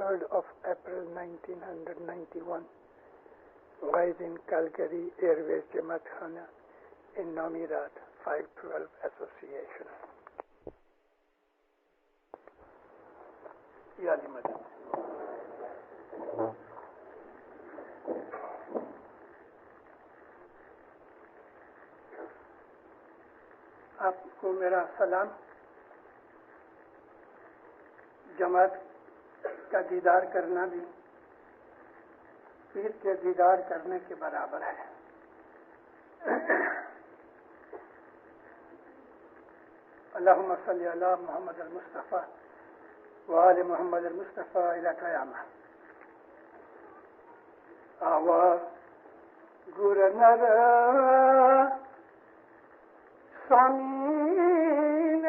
3rd of April 1991, lies in Calgary Airways Jamaat Khana in Nomirat 512 Association. یادی مدد آپ کو میرا سلام. جماعت کا دیدار کرنا بھی پیر کے دیدار کرنے کے برابر ہے. اللہم صلی علی محمد المصطفیٰ وآل محمد المصطفیٰ الی قیامہ. آوا گورنر سامین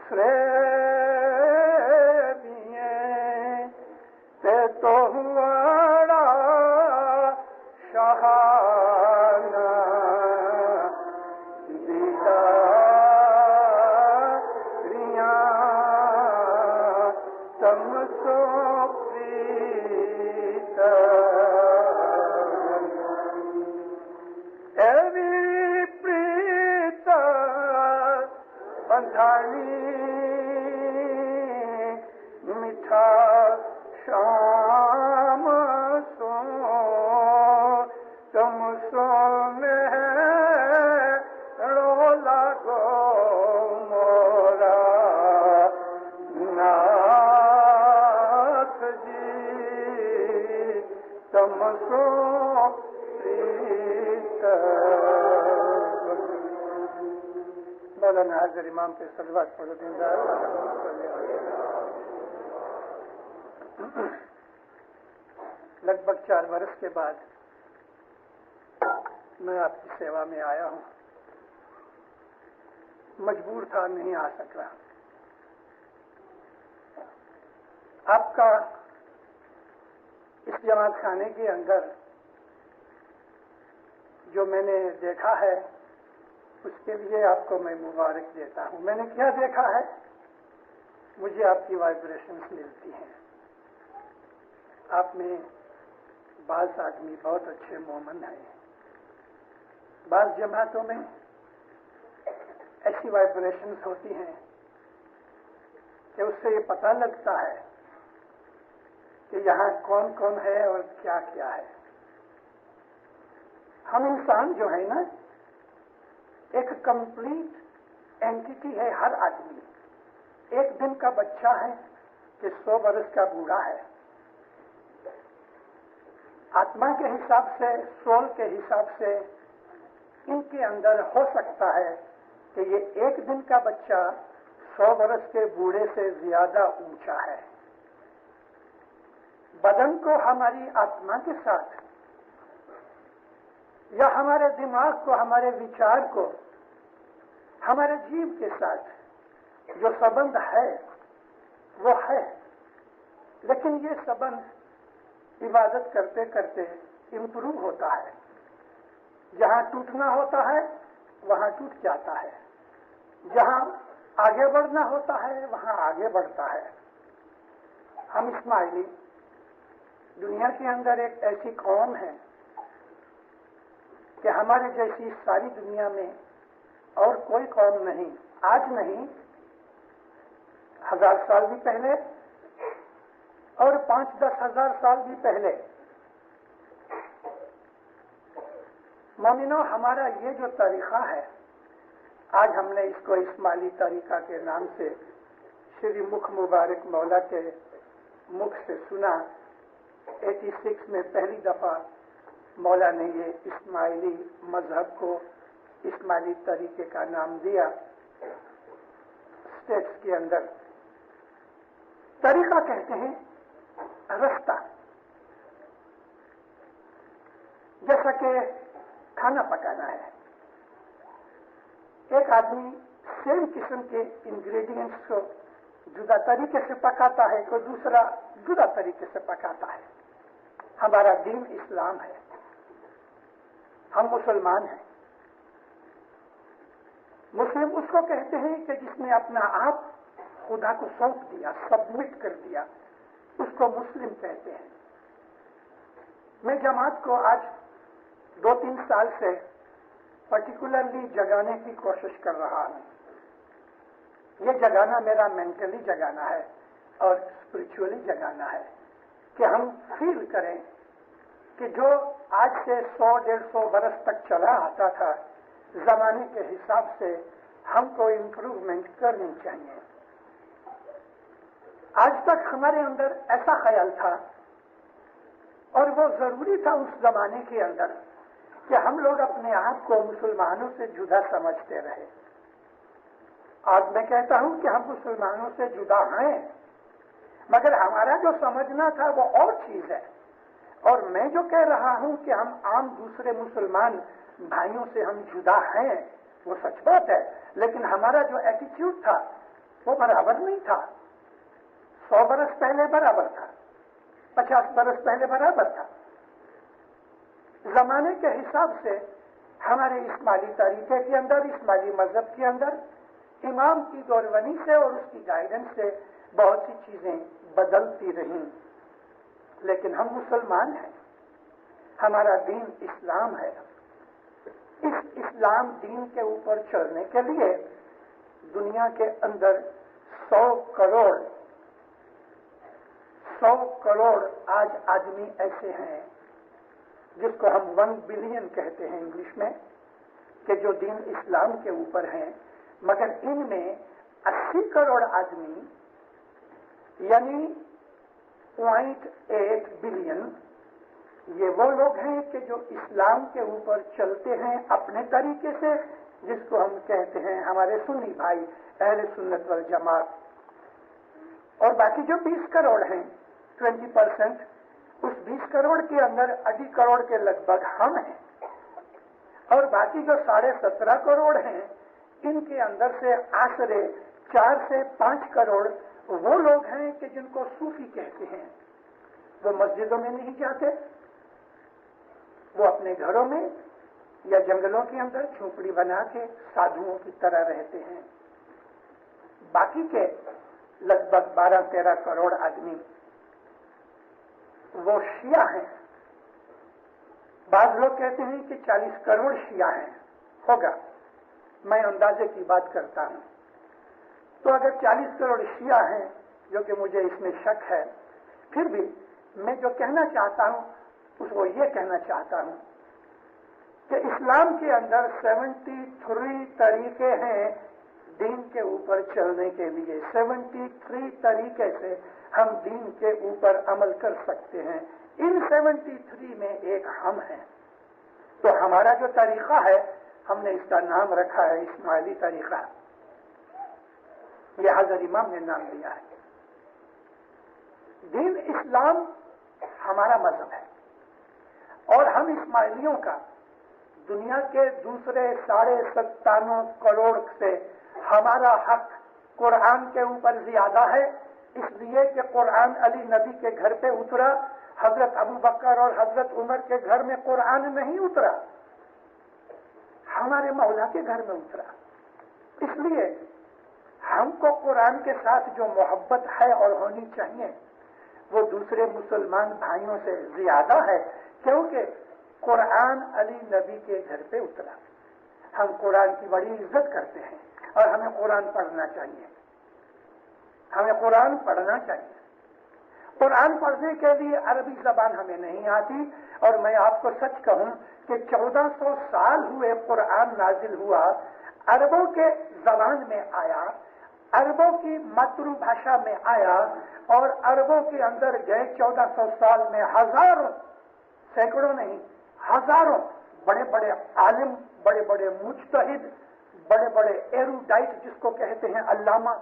سریبییں تے تو ہواڑا شاہانہ دیداریاں تم سو پریتا ایوی پریتا بندھانی میٹھا شام سو تم سو میں رولا گو مورا ناتھ جی تم سو مولانا حاضر امام پہ صلوات پڑھو دیندار. لگ بھگ 4 برس کے بعد میں آپ کی سیوا میں آیا ہوں. مجبور تھا, نہیں آ سک رہا. آپ کا اس جماعت خانے کے اندر جو میں نے دیکھا ہے اس کے لیے آپ کو میں مبارک دیتا ہوں. میں نے کیا دیکھا ہے؟ مجھے آپ کی وائبریشنز ملتی ہیں. آپ میں بعض آدمی بہت اچھے مومن ہیں. بعض جماعتوں میں ایسی وائبریشنز ہوتی ہیں کہ اس سے یہ پتہ لگتا ہے کہ یہاں کون کون ہے اور کیا کیا ہے. ہم انسان جو ہے نا, ایک کمپلیٹ اینٹیٹی ہے. ہر آدمی ایک دن کا بچہ ہے کہ 100 برس کا بوڑھا ہے. آتما کے حساب سے, سول کے حساب سے ان کے اندر ہو سکتا ہے کہ یہ ایک دن کا بچہ 100 برس کے بوڑھے سے زیادہ اونچا ہے. بدن کو ہماری آتما کے ساتھ یا ہمارے دماغ کو, ہمارے وچار کو ہمارے جیو کے ساتھ جو سبند ہے وہ ہے, لیکن یہ سبند عبادت کرتے کرتے امپروو ہوتا ہے. جہاں ٹوٹنا ہوتا ہے وہاں ٹوٹ جاتا ہے, جہاں آگے بڑھنا ہوتا ہے وہاں آگے بڑھتا ہے. ہم اسماعیلی دنیا کے اندر ایک ایسی قوم ہے کہ ہمارے جیسی ساری دنیا میں اور کوئی قوم نہیں, آج نہیں, 1000 سال بھی پہلے اور 5-10 ہزار سال بھی پہلے. مومنوں, ہمارا یہ جو طریقہ ہے, آج ہم نے اس کو اسماعیلی طریقہ کے نام سے شری مکھ مبارک مولا کے مکھ سے سنا. 86 میں پہلی دفعہ مولا نے یہ اسماعیلی مذہب کو اسماعیلی طریقے کا نام دیا. اسٹیٹس کے اندر طریقہ کہتے ہیں رستہ. جیسا کہ کھانا پکانا ہے, ایک آدمی سیم قسم کے انگریڈینٹس کو جدا طریقے سے پکاتا ہے, کوئی دوسرا جدا طریقے سے پکاتا ہے. ہمارا دین اسلام ہے, ہم مسلمان ہیں. مسلم اس کو کہتے ہیں کہ جس نے اپنا آپ خدا کو سونپ دیا، سبمٹ کر دیا، اس کو مسلم کہتے ہیں۔ میں جماعت کو آج 2-3 سال سے پرٹیکولرلی جگانے کی کوشش کر رہا ہوں۔ یہ جگانا میرا مینٹلی جگانا ہے اور اسپرچولی جگانا ہے کہ ہم فیل کریں کہ جو آج سے 100-150 برس تک چلا آتا تھا، زمانے کے حساب سے ہم کو امپروومنٹ کرنی چاہیے۔ آج تک ہمارے اندر ایسا خیال تھا، اور وہ ضروری تھا اس زمانے کے اندر، کہ ہم لوگ اپنے آپ کو مسلمانوں سے جدا سمجھتے رہے۔ آج میں کہتا ہوں کہ ہم مسلمانوں سے جدا ہیں، مگر ہمارا جو سمجھنا تھا وہ اور چیز ہے، اور میں جو کہہ رہا ہوں کہ ہم عام دوسرے مسلمان بھائیوں سے ہم جدا ہیں، وہ سچ بات ہے، لیکن ہمارا جو ایٹیٹیوڈ تھا وہ برابر نہیں تھا۔ 100 برس پہلے برابر تھا، 50 برس پہلے برابر تھا۔ زمانے کے حساب سے ہمارے اسماعیلی طریقے کے اندر، اسماعیلی مذہب کے اندر، امام کی گورونی سے اور اس کی گائیڈنس سے بہت سی چیزیں بدلتی رہیں، لیکن ہم مسلمان ہیں، ہمارا دین اسلام ہے۔ اس اسلام دین کے اوپر چلنے کے لیے دنیا کے اندر 100 کروڑ آج آدمی ایسے ہیں جس کو ہم 1 بلین کہتے ہیں انگلش میں، کہ جو دین اسلام کے اوپر ہیں، مگر ان میں 80 کروڑ آدمی یعنی 0.8 بلین یہ وہ لوگ ہیں کہ جو اسلام کے اوپر چلتے ہیں اپنے طریقے سے، جس کو ہم کہتے ہیں ہمارے سنی بھائی اہل سنت والجماعت۔ اور باقی جو 20 کروڑ ہیں 20%، اس 20 کروڑ کے اندر 8 کروڑ کے لگ بھگ ہم ہیں، اور باقی جو 17.5 کروڑ ہیں ان کے اندر سے آسرے 4 سے 5 کروڑ وہ لوگ ہیں کہ جن کو صوفی کہتے ہیں۔ وہ مسجدوں میں نہیں جاتے، وہ اپنے گھروں میں یا جنگلوں کے اندر جھونپڑی بنا کے سادھوؤں کی طرح رہتے ہیں۔ باقی کے لگ بھگ 12-13 کروڑ آدمی وہ شیعہ ہیں۔ بعض لوگ کہتے ہیں کہ 40 کروڑ شیعہ ہیں، ہوگا، میں اندازے کی بات کرتا ہوں۔ تو اگر 40 کروڑ شیعہ ہیں، جو کہ مجھے اس میں شک ہے، پھر بھی میں جو کہنا چاہتا ہوں اس کو یہ کہنا چاہتا ہوں کہ اسلام کے اندر 73 طریقے ہیں دین کے اوپر چلنے کے لیے۔ 73 طریقے سے ہم دین کے اوپر عمل کر سکتے ہیں۔ ان 73 میں ایک ہم ہیں۔ تو ہمارا جو طریقہ ہے، ہم نے اس کا نام رکھا ہے اسماعیلی طریقہ۔ یہ حضرت امام نے نام دیا ہے۔ دین اسلام ہمارا مذہب ہے، اور ہم اسماعیلیوں کا دنیا کے دوسرے 97.5 کروڑ سے ہمارا حق قرآن کے اوپر زیادہ ہے، اس لیے کہ قرآن علی نبی کے گھر پہ اترا، حضرت ابو بکر اور حضرت عمر کے گھر میں قرآن نہیں اترا، ہمارے مولا کے گھر میں اترا۔ اس لیے ہم کو قرآن کے ساتھ جو محبت ہے اور ہونی چاہیے وہ دوسرے مسلمان بھائیوں سے زیادہ ہے، کیونکہ قرآن علی نبی کے گھر پہ اترا۔ ہم قرآن کی بڑی عزت کرتے ہیں اور ہمیں قرآن پڑھنا چاہیے، ہمیں قرآن پڑھنا چاہیے۔ قرآن پڑھنے کے لیے عربی زبان ہمیں نہیں آتی، اور میں آپ کو سچ کہوں کہ 1400 سال ہوئے قرآن نازل ہوا، عربوں کے زبان میں آیا، عربوں کی ماترو بھاشا میں آیا، اور عربوں کے اندر گئے 1400 سال میں ہزاروں، سینکڑوں نہیں، ہزاروں بڑے بڑے عالم، بڑے بڑے مجتہد، بڑے بڑے ایروڈائٹ جس کو کہتے ہیں علامہ،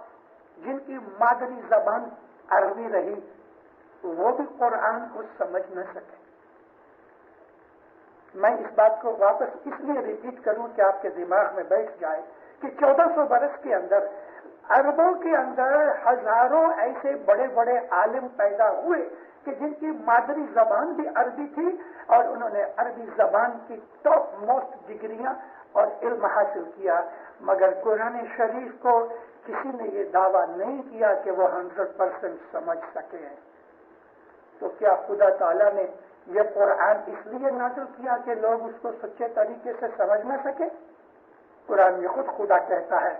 جن کی مادری زبان عربی رہی، وہ بھی قرآن کو سمجھ نہ سکے۔ میں اس بات کو واپس اس لیے ریپیٹ کروں کہ آپ کے دماغ میں بیٹھ جائے کہ 1400 برس کے اندر عربوں کے اندر ہزاروں ایسے بڑے بڑے عالم پیدا ہوئے کہ جن کی مادری زبان بھی عربی تھی، اور انہوں نے عربی زبان کی ٹاپ موسٹ ڈگریاں اور علم حاصل کیا، مگر قرآن شریف کو کسی نے یہ دعویٰ نہیں کیا کہ وہ 100% سمجھ سکے. تو کیا خدا تعالیٰ نے یہ قرآن اس لیے نازل کیا کہ لوگ اس کو سچے طریقے سے سمجھ نہ سکے؟ قرآن میں خود خدا کہتا ہے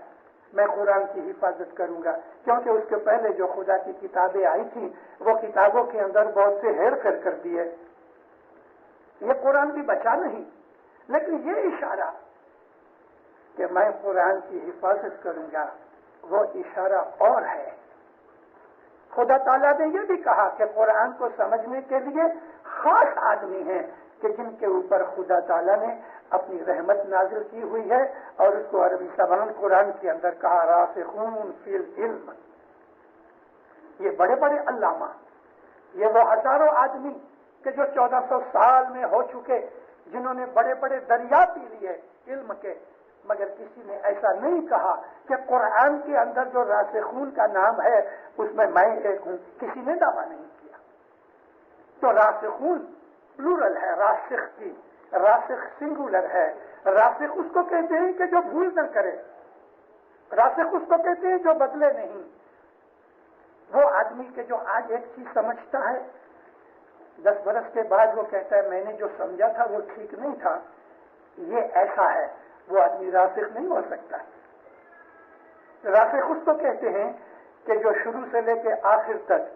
میں قرآن کی حفاظت کروں گا، کیونکہ اس کے پہلے جو خدا کی کتابیں آئی تھیں وہ کتابوں کے اندر بہت سے ہیر پھیر کر دیے. یہ قرآن بھی بچا نہیں، لیکن یہ اشارہ کہ میں قرآن کی حفاظت کروں گا وہ اشارہ اور ہے. خدا تعالیٰ نے یہ بھی کہا کہ قرآن کو سمجھنے کے لیے خاص آدمی ہیں کہ جن کے اوپر خدا تعالیٰ نے اپنی رحمت نازل کی ہوئی ہے، اور اس کو عربی زبان قرآن کے اندر کہا راسخون فی العلم. یہ بڑے بڑے علامہ، یہ وہ ہزاروں آدمی کہ جو 1400 سال میں ہو چکے، جنہوں نے بڑے بڑے دریا پی لیے علم کے، مگر کسی نے ایسا نہیں کہا کہ قرآن کے اندر جو راسخون کا نام ہے اس میں ایک ہوں. کسی نے دعویٰ نہیں کیا. تو راسخون پلورل ہے، راسخ کی، راسخ سنگولر ہے. راسخ اس کو کہتے ہیں کہ جو بھول نہ کرے، راسخ اس کو کہتے ہیں جو بدلے نہیں. وہ آدمی کہ جو آج ایک چیز سمجھتا ہے 10 برس کے بعد وہ کہتا ہے میں نے جو سمجھا تھا وہ ٹھیک نہیں تھا، یہ ایسا ہے. وہ آدمی راسخ نہیں ہو سکتا. راسخ اس کو کہتے ہیں کہ جو شروع سے لے کے آخر تک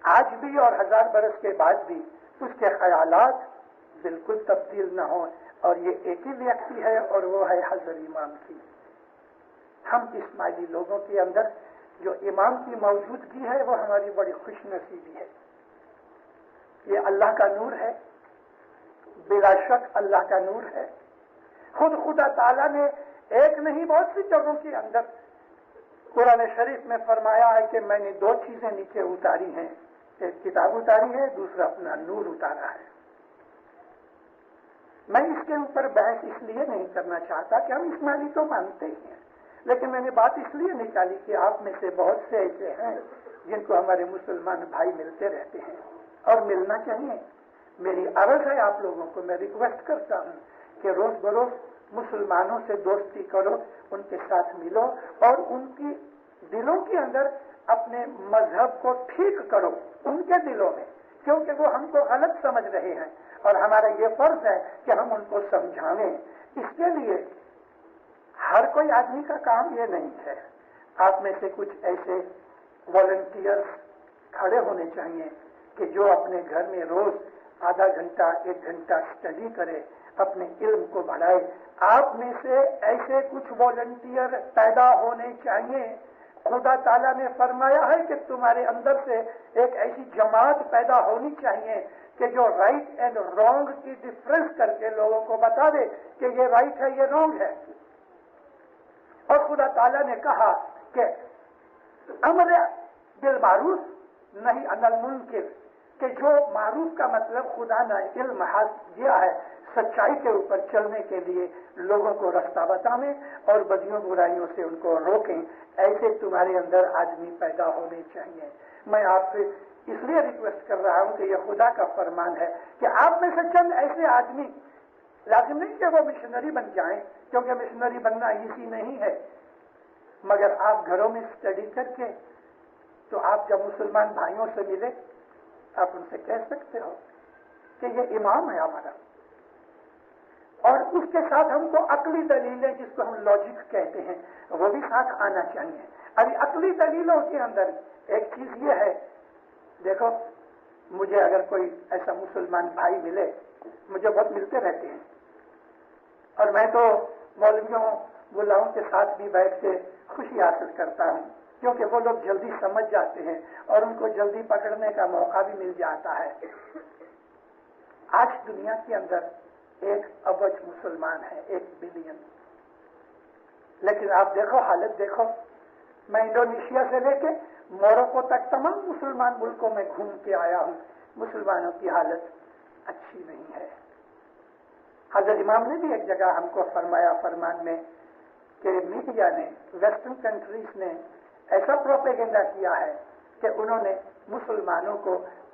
آج بھی اور 1000 برس کے بعد بھی اس کے خیالات بالکل تبدیل نہ ہوں، اور یہ ایک ہی ویکتی ہے اور وہ ہے حضرت امام کی. ہم اسماعیلی لوگوں کے اندر جو امام کی موجودگی ہے وہ ہماری بڑی خوش نصیبی ہے. یہ اللہ کا نور ہے، بلا شک اللہ کا نور ہے. خود خدا تعالیٰ نے ایک نہیں بہت سی جگہوں کے اندر قرآن شریف میں فرمایا ہے کہ میں نے 2 چیزیں نیچے اتاری ہیں، ایک کتاب اتاری ہے، دوسرا اپنا نور اتارا ہے. میں اس کے اوپر بحث اس لیے نہیں کرنا چاہتا کہ ہم اسماعیلی تو مانتے ہی ہیں، لیکن میں نے بات اس لیے نکالی کہ آپ میں سے بہت سے ایسے ہیں جن کو ہمارے مسلمان بھائی ملتے رہتے ہیں اور ملنا چاہیے. میری عرض ہے آپ لوگوں کو، میں ریکویسٹ کرتا ہوں کہ روز بروز مسلمانوں سے دوستی کرو، ان کے ساتھ ملو اور ان کی دلوں کے اندر اپنے مذہب کو ٹھیک کرو ان کے دلوں میں، کیونکہ وہ ہم کو غلط سمجھ رہے ہیں اور ہمارا یہ فرض ہے کہ ہم ان کو سمجھائیں. اس کے لیے ہر کوئی آدمی کا کام یہ نہیں ہے. آپ میں سے کچھ ایسے والنٹیئرز کھڑے ہونے چاہیے کہ جو اپنے گھر میں روز آدھا گھنٹہ 1 گھنٹہ اسٹڈی کرے، اپنے علم کو بڑھائے. آپ میں سے ایسے کچھ والنٹیئر پیدا ہونے چاہیے. خدا تعالیٰ نے فرمایا ہے کہ تمہارے اندر سے ایک ایسی جماعت پیدا ہونی چاہیے کہ جو رائٹ اینڈ رانگ کی ڈفرنس کر کے لوگوں کو بتا دے کہ یہ رائٹ ہے یہ رانگ ہے. اور خدا تعالیٰ نے کہا کہ امر بالمعروف نہیں عن المنکر، کہ جو معروف کا مطلب خدا نے علم حاصل دیا ہے سچائی کے اوپر چلنے کے لیے لوگوں کو رستہ بتانے اور بدیوں برائیوں سے ان کو روکیں. ایسے تمہارے اندر آدمی پیدا ہونے چاہیے. میں آپ سے اس لیے ریکویسٹ کر رہا ہوں کہ یہ خدا کا فرمان ہے کہ آپ میں سے چند ایسے آدمی، لازم نہیں کہ وہ مشنری بن جائیں کیونکہ مشنری بننا ایزی نہیں ہے، مگر آپ گھروں میں اسٹڈی کر کے تو آپ جب مسلمان بھائیوں سے ملے آپ ان سے کہہ سکتے ہو کہ یہ امام ہے ہمارا، اور اس کے ساتھ ہم کو عقلی دلیلیں جس کو ہم لاجک کہتے ہیں وہ بھی ساتھ آنا چاہیے. ابھی عقلی دلیلوں کے اندر ایک چیز یہ ہے، دیکھو مجھے اگر کوئی ایسا مسلمان بھائی ملے، مجھے بہت ملتے رہتے ہیں اور میں تو مولویوں ملاؤں کے ساتھ بھی بیٹھ کے خوشی حاصل کرتا ہوں کیونکہ وہ لوگ جلدی سمجھ جاتے ہیں اور ان کو جلدی پکڑنے کا موقع بھی مل جاتا ہے. آج دنیا کے اندر 1 ارب مسلمان ہے، 1 بلین. لیکن آپ دیکھو حالت دیکھو، میں انڈونیشیا سے لے کے موروکو تک تمام مسلمان ملکوں میں گھوم کے آیا ہوں، مسلمانوں کی حالت اچھی نہیں ہے. حضرت امام نے بھی ایک جگہ ہم کو فرمایا فرمان میں کہ میڈیا نے، ویسٹرن کنٹریز نے ایسا پروپیگنڈا کیا ہے کہ انہوں نے مسلمانوں کو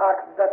8-10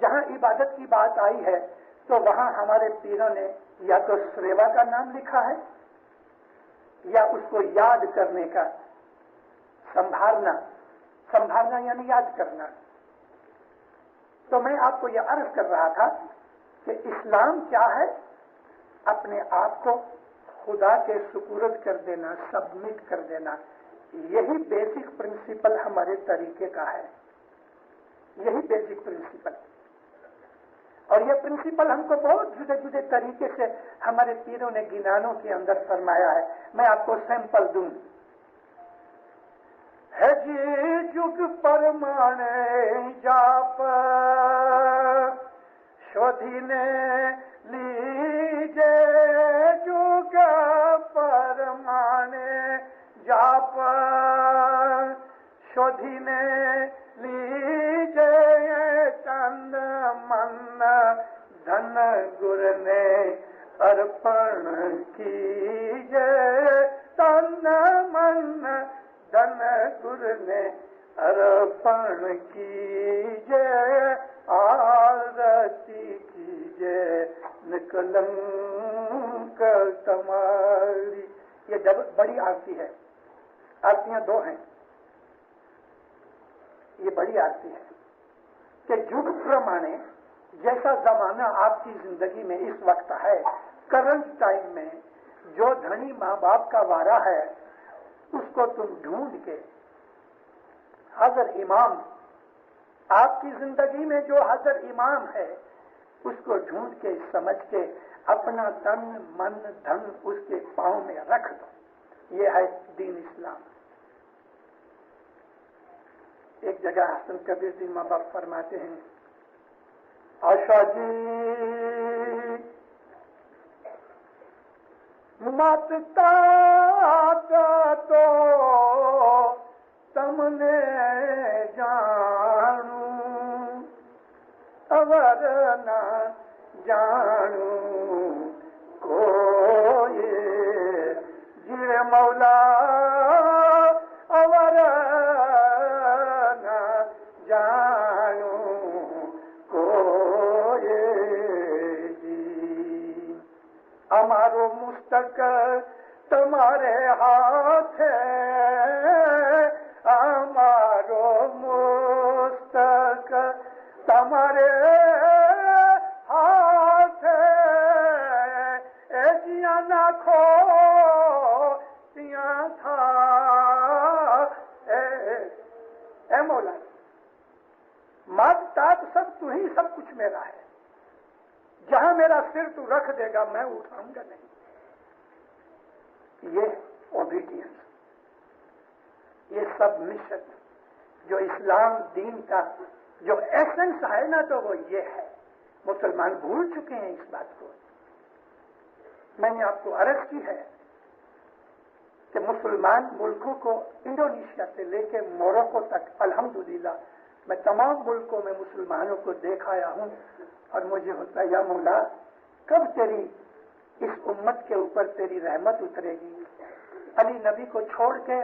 جہاں عبادت کی بات آئی ہے تو وہاں ہمارے پیروں نے یا تو سریوا کا نام لکھا ہے یا اس کو یاد کرنے کا، سنبھالنا یعنی یاد کرنا۔ تو میں آپ کو یہ عرض کر رہا تھا کہ اسلام کیا ہے؟ اپنے آپ کو خدا کے سپرد کر دینا، سبمٹ کر دینا، یہی بیسک پرنسپل ہمارے طریقے کا ہے، یہی بیسک پرنسپل۔ اور یہ پرنسپل ہم کو بہت جدے جدے طریقے سے ہمارے پیروں نے گنانوں کے اندر فرمایا ہے۔ میں آپ کو سیمپل دوں۔ ہے جی جگ پرمانے جاپ شودھینے لیجے، جگ پرمانے جاپ شودھینے لیجے، تن من دھن گر نے ارپن کیجے، تن من دھن گر نے ارپن کیجے، آرتی کیجے نکلنک تمہاری۔ یہ بڑی آرتی ہے، آرتیاں دو ہیں، یہ بڑی آرتی ہے کہ جگ پرمانے جیسا زمانہ آپ کی زندگی میں اس وقت ہے، کرنٹ ٹائم میں جو دھنی ماں باپ کا وارا ہے اس کو تم ڈھونڈ کے، حضر امام آپ کی زندگی میں جو حضر امام ہے اس کو ڈھونڈ کے سمجھ کے اپنا تن من دھن اس کے پاؤں میں رکھ دو۔ یہ ہے دین اسلام۔ ایک جگہ حسن کبیر جی ماں باپ فرماتے ہیں، آشا جی مت طاقت تو تم نے جانو، اور نہ جانو کوئی جی مولا، اور نہ جانو کوئی جی، ہمارو مستقبل تمہارے ہاتھ ہے، ہمارو مستقبل تمہارے ہاتھ ہے، ایسیا نہ کھو دیا تھا اے مولا، مات تات سب تو ہی، سب کچھ میرا ہے، جہاں میرا سر تو رکھ دے گا میں اٹھاؤں گا نہیں۔ یہ اوبیڈینس، یہ سب مشن جو اسلام دین کا جو ایسنس ہے نا، تو وہ یہ ہے۔ مسلمان بھول چکے ہیں اس بات کو۔ میں نے آپ کو عرض کی ہے کہ مسلمان ملکوں کو انڈونیشیا سے لے کے موروکو تک، الحمدللہ میں تمام ملکوں میں مسلمانوں کو دیکھ آیا ہوں، اور مجھے ہوتا ہے یا مولا کب تیری اس امت کے اوپر تیری رحمت اترے گی۔ علی نبی کو چھوڑ کے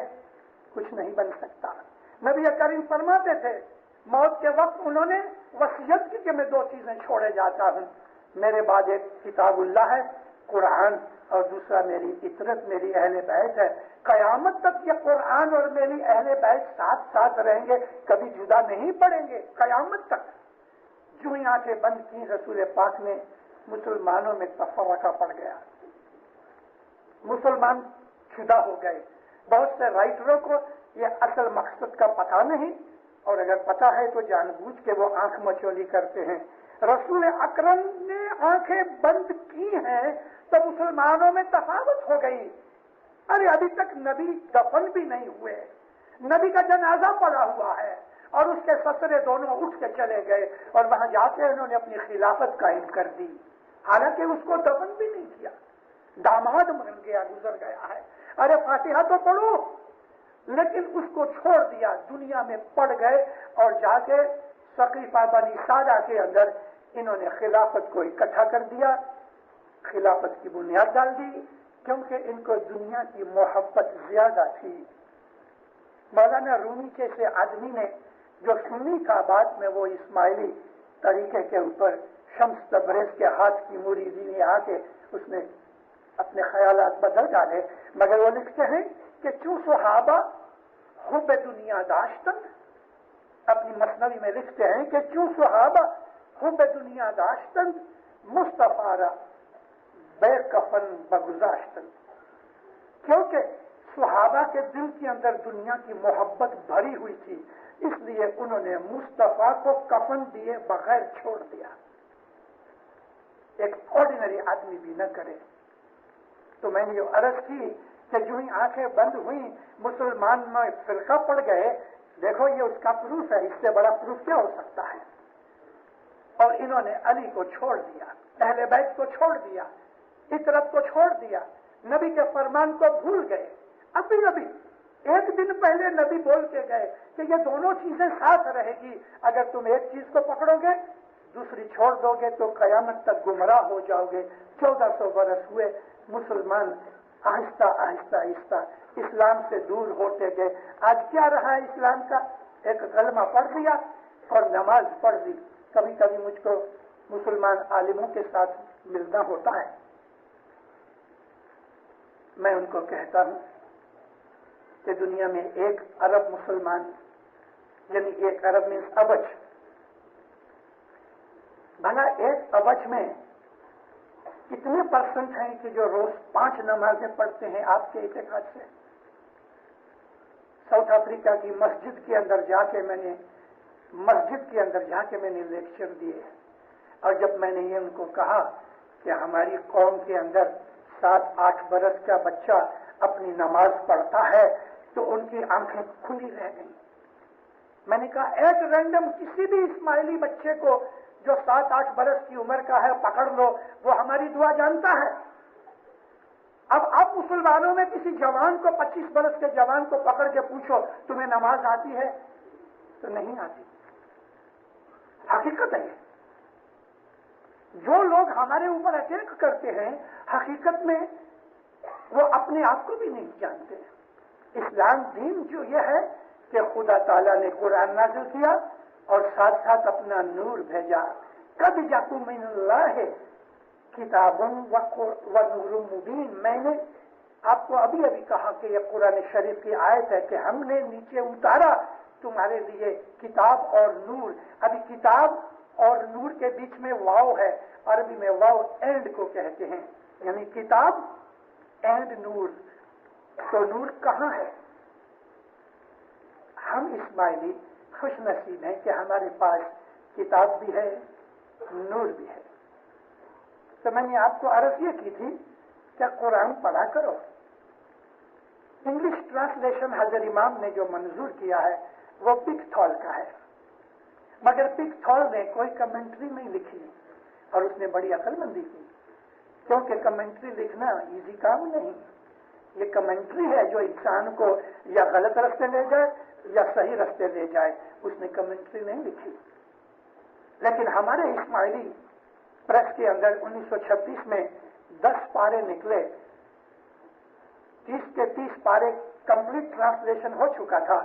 کچھ نہیں بن سکتا۔ نبی کریم فرماتے تھے موت کے وقت انہوں نے وصیت کی کہ میں دو چیزیں چھوڑے جاتا ہوں، میرے بعد ایک کتاب اللہ ہے قرآن، اور دوسرا میری عطرت، میری اہل بیت ہے۔ قیامت تک یہ قرآن اور میری اہل بیت ساتھ ساتھ رہیں گے، کبھی جدا نہیں پڑیں گے قیامت تک۔ جو ہی آنکھیں بند کی رسول پاک نے، مسلمانوں میں تفرقہ پڑ گیا، مسلمان جدا ہو گئے۔ بہت سے رائٹروں کو یہ اصل مقصد کا پتہ نہیں، اور اگر پتہ ہے تو جان بوجھ کے وہ آنکھ مچولی کرتے ہیں۔ رسول اکرم نے آنکھیں بند کی ہیں تو مسلمانوں میں تفاوت ہو گئی۔ ارے ابھی تک نبی دفن بھی نہیں ہوئے، نبی کا جنازہ پڑا ہوا ہے، اور اس کے سسرے دونوں اٹھ کے چلے گئے، اور وہاں جا کے انہوں نے اپنی خلافت قائم کر دی، حالانکہ اس کو دفن بھی نہیں کیا، داماد بن گیا، گزر گیا ہے۔ ارے فاتحہ تو پڑھو، لیکن اس کو چھوڑ دیا، دنیا میں پڑ گئے، اور جا کے سقیفہ بنی سادہ کے اندر انہوں نے خلافت کو اکٹھا کر دیا، خلافت کی بنیاد ڈال دی، کیونکہ ان کو دنیا کی محبت زیادہ تھی۔ مولانا رومی جیسے آدمی نے جو سنی تھا، بعد میں وہ اسماعیلی طریقے کے اوپر شمس تبریز کے ہاتھ کی مریدی آ کے اس نے اپنے خیالات بدل ڈالے، مگر وہ لکھتے ہیں کہ چوں صحابہ حب دنیا داشتن، اپنی مثنوی میں لکھتے ہیں کہ چوں صحابہ حب دنیا داشتن مصطفیٰ را بے کفن بگذاشتن، کیونکہ صحابہ کے دل کے اندر دنیا کی محبت بھری ہوئی تھی، اس لیے انہوں نے مصطفیٰ کو کفن دیے بغیر چھوڑ دیا۔ ایک آرڈینری آدمی بھی نہ کرے۔ تو میں نے یہ عرض کی کہ جو ہی آنکھیں بند ہوئیں مسلمان میں فرقہ پڑ گئے، دیکھو یہ اس کا پروف ہے، اس سے بڑا پروف کیا ہو سکتا ہے؟ اور انہوں نے علی کو چھوڑ دیا، اہل بیت کو چھوڑ دیا، اطرت کو چھوڑ دیا، نبی کے فرمان کو بھول گئے۔ ابھی ایک دن پہلے نبی بول کے گئے کہ یہ دونوں چیزیں ساتھ رہے گی، اگر تم ایک چیز کو پکڑو گے دوسری چھوڑ دو گے تو قیامت تک گمراہ ہو جاؤ گے۔ 1400 برس ہوئے، مسلمان آہستہ آہستہ اسلام سے دور ہوتے گئے۔ آج کیا رہا ہے اسلام کا؟ ایک کلمہ پڑھ لیا اور نماز پڑھ لی۔ کبھی کبھی مجھ کو مسلمان عالموں کے ساتھ ملنا ہوتا ہے، میں ان کو کہتا ہوں کہ دنیا میں 1 ارب مسلمان، یعنی 1 ارب مینس ابج، بھلا 1 ابج میں کتنے پرسنٹ ہیں کہ جو روز 5 نمازیں پڑھتے ہیں آپ کے اعتقاد سے؟ ساؤتھ افریقہ کی مسجد کے اندر جا کے میں نے لیکچر دیے، اور جب میں نے یہ ان کو کہا کہ ہماری قوم کے اندر 7-8 برس کا بچہ اپنی نماز پڑھتا ہے تو ان کی آنکھیں کھلی رہ گئیں۔ میں نے کہا ایک رینڈم کسی بھی اسماعیلی بچے کو جو 7-8 برس کی عمر کا ہے پکڑ لو، وہ ہماری دعا جانتا ہے۔ اب آپ مسلمانوں میں کسی جوان کو 25 برس کے جوان کو پکڑ کے پوچھو تمہیں نماز آتی ہے تو نہیں آتی۔ حقیقت ہے جو لوگ ہمارے اوپر اٹیک کرتے ہیں حقیقت میں وہ اپنے آپ کو بھی نہیں جانتے۔ اسلام دین جو یہ ہے کہ خدا تعالیٰ نے قرآن نازل کیا اور ساتھ ساتھ اپنا نور بھیجا۔ قد جاءکم من اللہ کتاب و نور مبین۔ میں نے آپ کو ابھی کہا کہ یہ قرآن شریف کی آیت ہے کہ ہم نے نیچے اتارا تمہارے لیے کتاب اور نور۔ ابھی کتاب اور نور کے بیچ میں واو ہے، عربی میں واو اینڈ کو کہتے ہیں، یعنی کتاب اینڈ نور۔ تو نور کہاں ہے؟ ہم اسماعیلی خوش نصیب ہیں کہ ہمارے پاس کتاب بھی ہے، نور بھی ہے۔ تو میں نے آپ کو عرض یہ کی تھی کہ قرآن پڑھا کرو۔ انگلش ٹرانسلیشن حضرت امام نے جو منظور کیا ہے وہ پک تھول کا ہے، مگر پک تھول نے کوئی کمنٹری نہیں لکھی اور اس نے بڑی عقل مندی کی، کیونکہ کمنٹری لکھنا ایزی کام نہیں۔ یہ کمنٹری ہے جو انسان کو یا غلط رستے لے جائے یا صحیح رستے لے جائے، اس نے کمنٹری نہیں لکھی۔ لیکن ہمارے اسماعیلی پریس کے اندر 1926 میں 10 پارے نکلے، 30 کے 30 پارے کمپلیٹ ٹرانسلیشن ہو چکا تھا،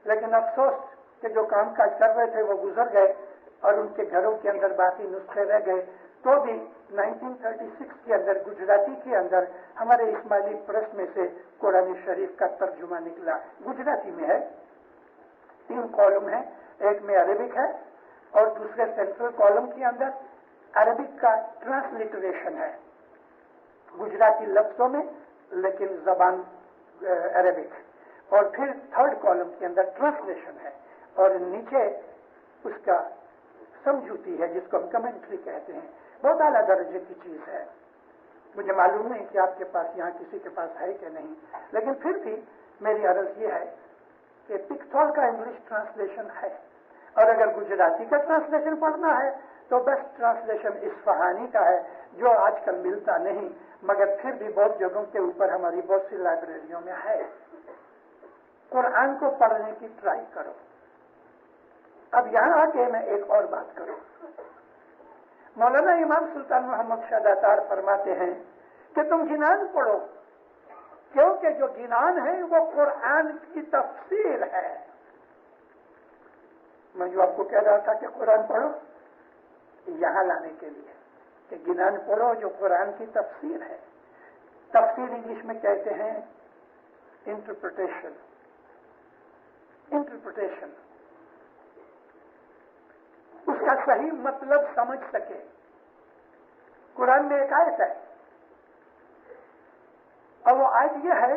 لیکن افسوس کہ جو کام کاج کر رہے تھے وہ گزر گئے اور ان کے گھروں کے اندر باقی نسخے رہ گئے۔ تو بھی 1936 کے اندر گجراتی کے اندر ہمارے اسماعیلی پریس میں سے قرآن شریف کا ترجمہ نکلا، گجراتی میں ہے، 3 کالم ہے، ایک میں عربک ہے اور دوسرے سینٹرل کالم کے اندر عربک کا ٹرانسلیٹریشن ہے، گجراتی لفظوں میں لیکن زبان عربک، اور پھر 3rd کالم کے اندر ٹرانسلیشن ہے اور نیچے اس کا سمجھوتی ہے جس کو ہم کمنٹری کہتے ہیں۔ بہت اعلیٰ درجے کی چیز ہے۔ مجھے معلوم نہیں کہ آپ کے پاس یہاں کسی کے پاس ہے کہ نہیں، لیکن پھر بھی میری عرض یہ ہے کہ پک تھول کا انگلش ٹرانسلیشن ہے، اور اگر گجراتی کا ٹرانسلیشن پڑھنا ہے تو بیسٹ ٹرانسلیشن اصفہانی کا ہے جو آج کل ملتا نہیں، مگر پھر بھی بہت جگہوں کے اوپر ہماری بہت سی لائبریریوں میں ہے۔ قرآن کو پڑھنے کی ٹرائی کرو۔ اب یہاں آ کے میں ایک اور بات کروں۔ مولانا امام سلطان محمد شاہ داتار فرماتے ہیں کہ تم گنان پڑھو، کیونکہ جو گنان ہے وہ قرآن کی تفسیر ہے۔ میں جو آپ کو کہہ رہا تھا کہ قرآن پڑھو، یہاں لانے کے لیے کہ گنان پڑھو جو قرآن کی تفسیر ہے. تفسیر انگلش میں کہتے ہیں انٹرپریٹیشن. انٹرپریٹیشن اس کا صحیح مطلب سمجھ سکے. قرآن میں ایک آیت ہے اور وہ آیت یہ ہے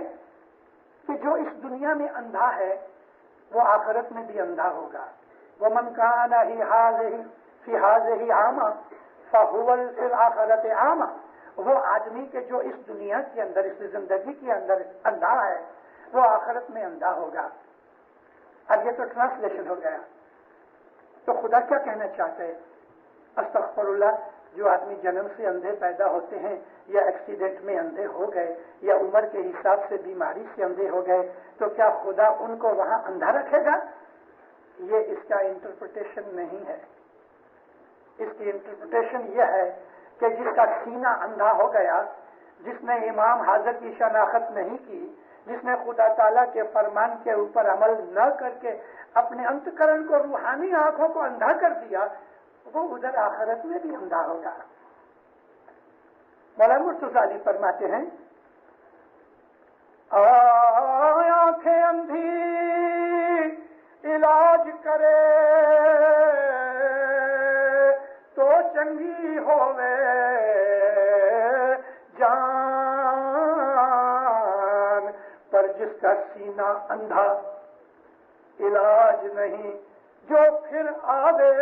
کہ جو اس دنیا میں اندھا ہے وہ آخرت میں بھی اندھا ہوگا. وَمَنْ كَانَ فِي هَٰذِهِ أَعْمَىٰ فَهُوَ فِي الْآخِرَةِ أَعْمَىٰ. وہ آدمی کے جو اس دنیا کے اندر اس زندگی کے اندر اندھا ہے وہ آخرت میں اندھا ہوگا. اب یہ تو ٹرانسلیشن ہو گیا. تو خدا کیا کہنا چاہتے ہیں؟ استغفر اللہ. جو آدمی جنم سے اندھے پیدا ہوتے ہیں یا ایکسیڈنٹ میں اندھے ہو گئے یا عمر کے حساب سے بیماری سے اندھے ہو گئے تو کیا خدا ان کو وہاں اندھا رکھے گا؟ یہ اس کا انٹرپریٹیشن نہیں ہے. اس کی انٹرپریٹیشن یہ ہے کہ جس کا سینہ اندھا ہو گیا، جس نے امام حاضر کی شناخت نہیں کی، جس نے خدا تعالیٰ کے فرمان کے اوپر عمل نہ کر کے اپنے انتکرن کو روحانی آنکھوں کو اندھا کر دیا، وہ ادھر آخرت میں بھی اندھا ہوگا. مولانا مرتضی علی فرماتے ہیں آنکھیں اندھی علاج کرے تو چنگی ہووے جان، پر جس کا سینہ اندھا علاج نہیں جو پھر آوے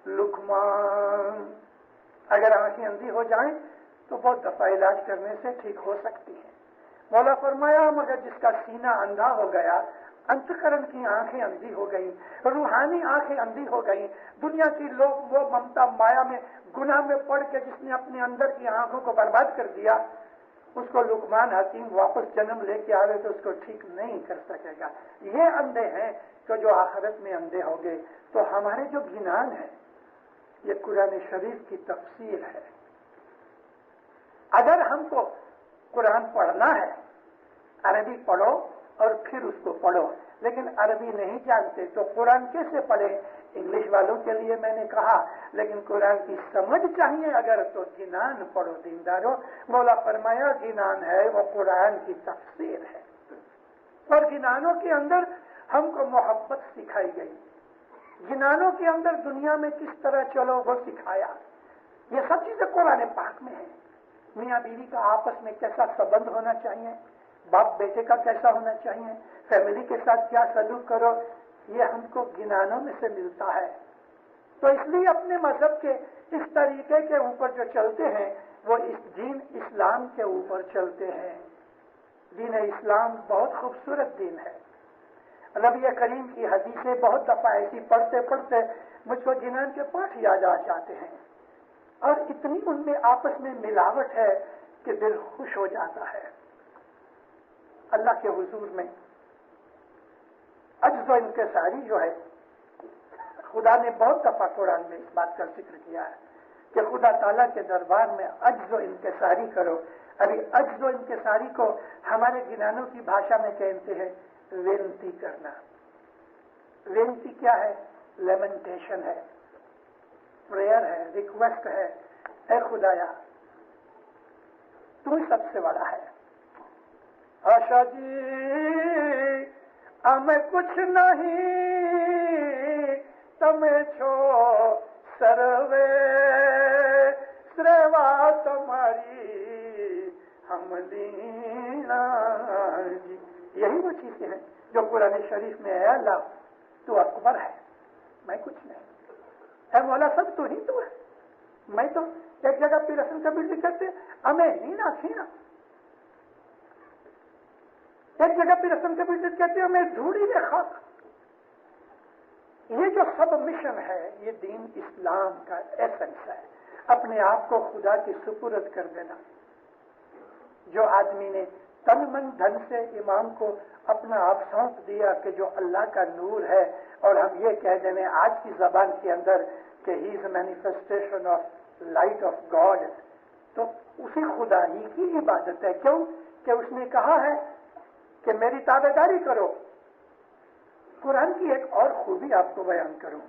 لکمان. اگر آنکھیں اندھی ہو جائیں تو بہت دفعہ علاج کرنے سے ٹھیک ہو سکتی ہیں. مولا فرمایا مگر جس کا سینہ اندھا ہو گیا، انتکرن کی آنکھیں اندھی ہو گئی، روحانی آنکھیں اندھی ہو گئی، دنیا کی لوگ وہ ممتا مایا میں گناہ میں پڑ کے جس نے اپنے اندر کی آنکھوں کو برباد کر دیا، اس کو لقمان حکیم واپس جنم لے کے آوے تو اس کو ٹھیک نہیں کر سکے گا. یہ اندھے ہیں تو جو آخرت میں اندھے ہو گئے. تو ہمارے جو گنان ہے یہ قرآن شریف کی تفسیر ہے. اگر ہم کو قرآن پڑھنا ہے عربی پڑھو اور پھر اس کو پڑھو، لیکن عربی نہیں جانتے تو قرآن کیسے پڑھیں؟ انگلش والوں کے لیے میں نے کہا، لیکن قرآن کی سمجھ چاہیے اگر تو گنان پڑھو دینداروں. مولا فرمایا گنان ہے وہ قرآن کی تفسیر ہے، اور گنانوں کے اندر ہم کو محبت سکھائی گئی. گنانوں کے اندر دنیا میں کس طرح چلو وہ سکھایا. یہ سب چیزیں قرآن پاک میں ہیں. میاں بیوی کا آپس میں کیسا سبند ہونا چاہیے، باپ بیٹے کا کیسا ہونا چاہیے، فیملی کے ساتھ کیا سلوک کرو، یہ ہم کو گنانوں میں سے ملتا ہے. تو اس لیے اپنے مذہب کے اس طریقے کے اوپر جو چلتے ہیں وہ اس دین اسلام کے اوپر چلتے ہیں. دین اسلام بہت خوبصورت دین ہے. نبی کریم کی حدیثیں بہت دفعہ ایسی پڑھتے پڑھتے مجھ کو جنان کے پاٹھ یاد آ جاتے ہیں، اور اتنی ان میں آپس میں ملاوٹ ہے کہ دل خوش ہو جاتا ہے. اللہ کے حضور میں عجز و انکساری جو ہے، خدا نے بہت دفعہ قرآن میں اس بات کا ذکر کیا ہے کہ خدا تعالیٰ کے دربار میں عجز و انکساری کرو. ابھی عجز و انکساری کو ہمارے گنانوں کی بھاشا میں کہتے ہیں وینتی کرنا. وینتی کیا ہے؟ لیمنٹیشن ہے، پریئر ہے، ریکویسٹ ہے. اے خدایا تو سب سے بڑا ہے. آشا جی ہمیں کچھ نہیں تمہیں چھو سروے سروا تمہاری ہم لینا جی. یہی وہ چیزیں ہیں جو قرآن شریف میں ہے. اللہ تو اکبر ہے، میں کچھ نہیں. اے مولا سب تو ہی تو ہے. میں تو ایک جگہ پہ رسم کا بلڈ کرتے ہمیں ہی نہ کھینا، ایک جگہ پہ رسم کا بلڈ کہتے ہمیں دھوڑی میں خاک. یہ جو سب مشن ہے یہ دین اسلام کا ایسنس ہے. اپنے آپ کو خدا کی سپرد کر دینا. جو آدمی نے تن من دھن سے امام کو اپنا آپ سونپ دیا کہ جو اللہ کا نور ہے، اور ہم یہ کہہ دیں آج کی زبان کے اندر کہ he is a manifestation of light of God, تو اسی خدا ہی کی عبادت ہے. کیوں کہ اس نے کہا ہے کہ میری تابعداری کرو. قرآن کی ایک اور خوبی آپ کو بیان کروں.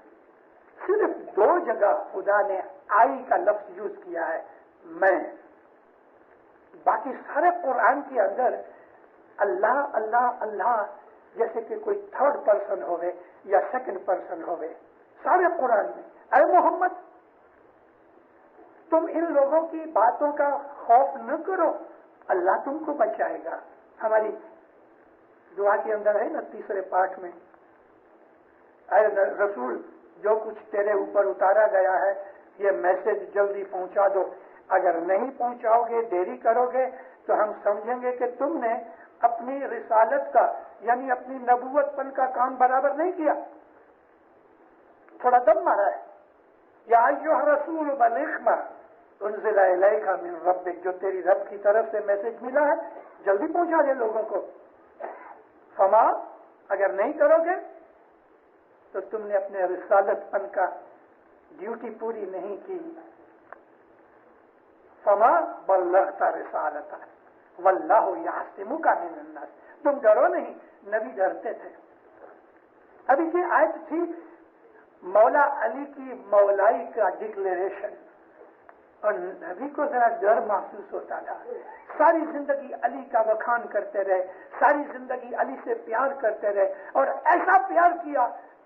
صرف 2 جگہ خدا نے آئی کا لفظ یوز کیا ہے، میں. باقی سارے قرآن کے اندر اللہ اللہ اللہ جیسے کہ کوئی 3rd پرسن ہوئے یا 2nd پرسن ہوئے. سارے قرآن میں اے محمد تم ان لوگوں کی باتوں کا خوف نہ کرو، اللہ تم کو بچائے گا. ہماری دعا کے اندر ہے نا 3 پارٹ میں، اے رسول جو کچھ تیرے اوپر اتارا گیا ہے یہ میسج جلدی پہنچا دو، اگر نہیں پہنچاؤ گے، دیری کرو گے تو ہم سمجھیں گے کہ تم نے اپنی رسالت کا یعنی اپنی نبوت پن کا کام برابر نہیں کیا، تھوڑا دم مارا ہے. یا ایھا الرسول بلغ ما انزل الیک من ربک، جو تیری رب کی طرف سے میسج ملا ہے جلدی پہنچا دے لوگوں کو. فما اگر نہیں کرو گے تو تم نے اپنے رسالت پن کا ڈیوٹی پوری نہیں کی. فما بلغت رسالتہ واللہ یعصمک من الناس. تم ڈرو نہیں، نبی ڈرتے تھے. ابھی یہ آیت تھی مولا علی کی مولائی کا ڈکلیریشن، اور نبی کو ذرا ڈر محسوس ہوتا تھا. ساری زندگی علی کا بخان کرتے رہے، ساری زندگی علی سے پیار کرتے رہے، اور ایسا پیار کیا،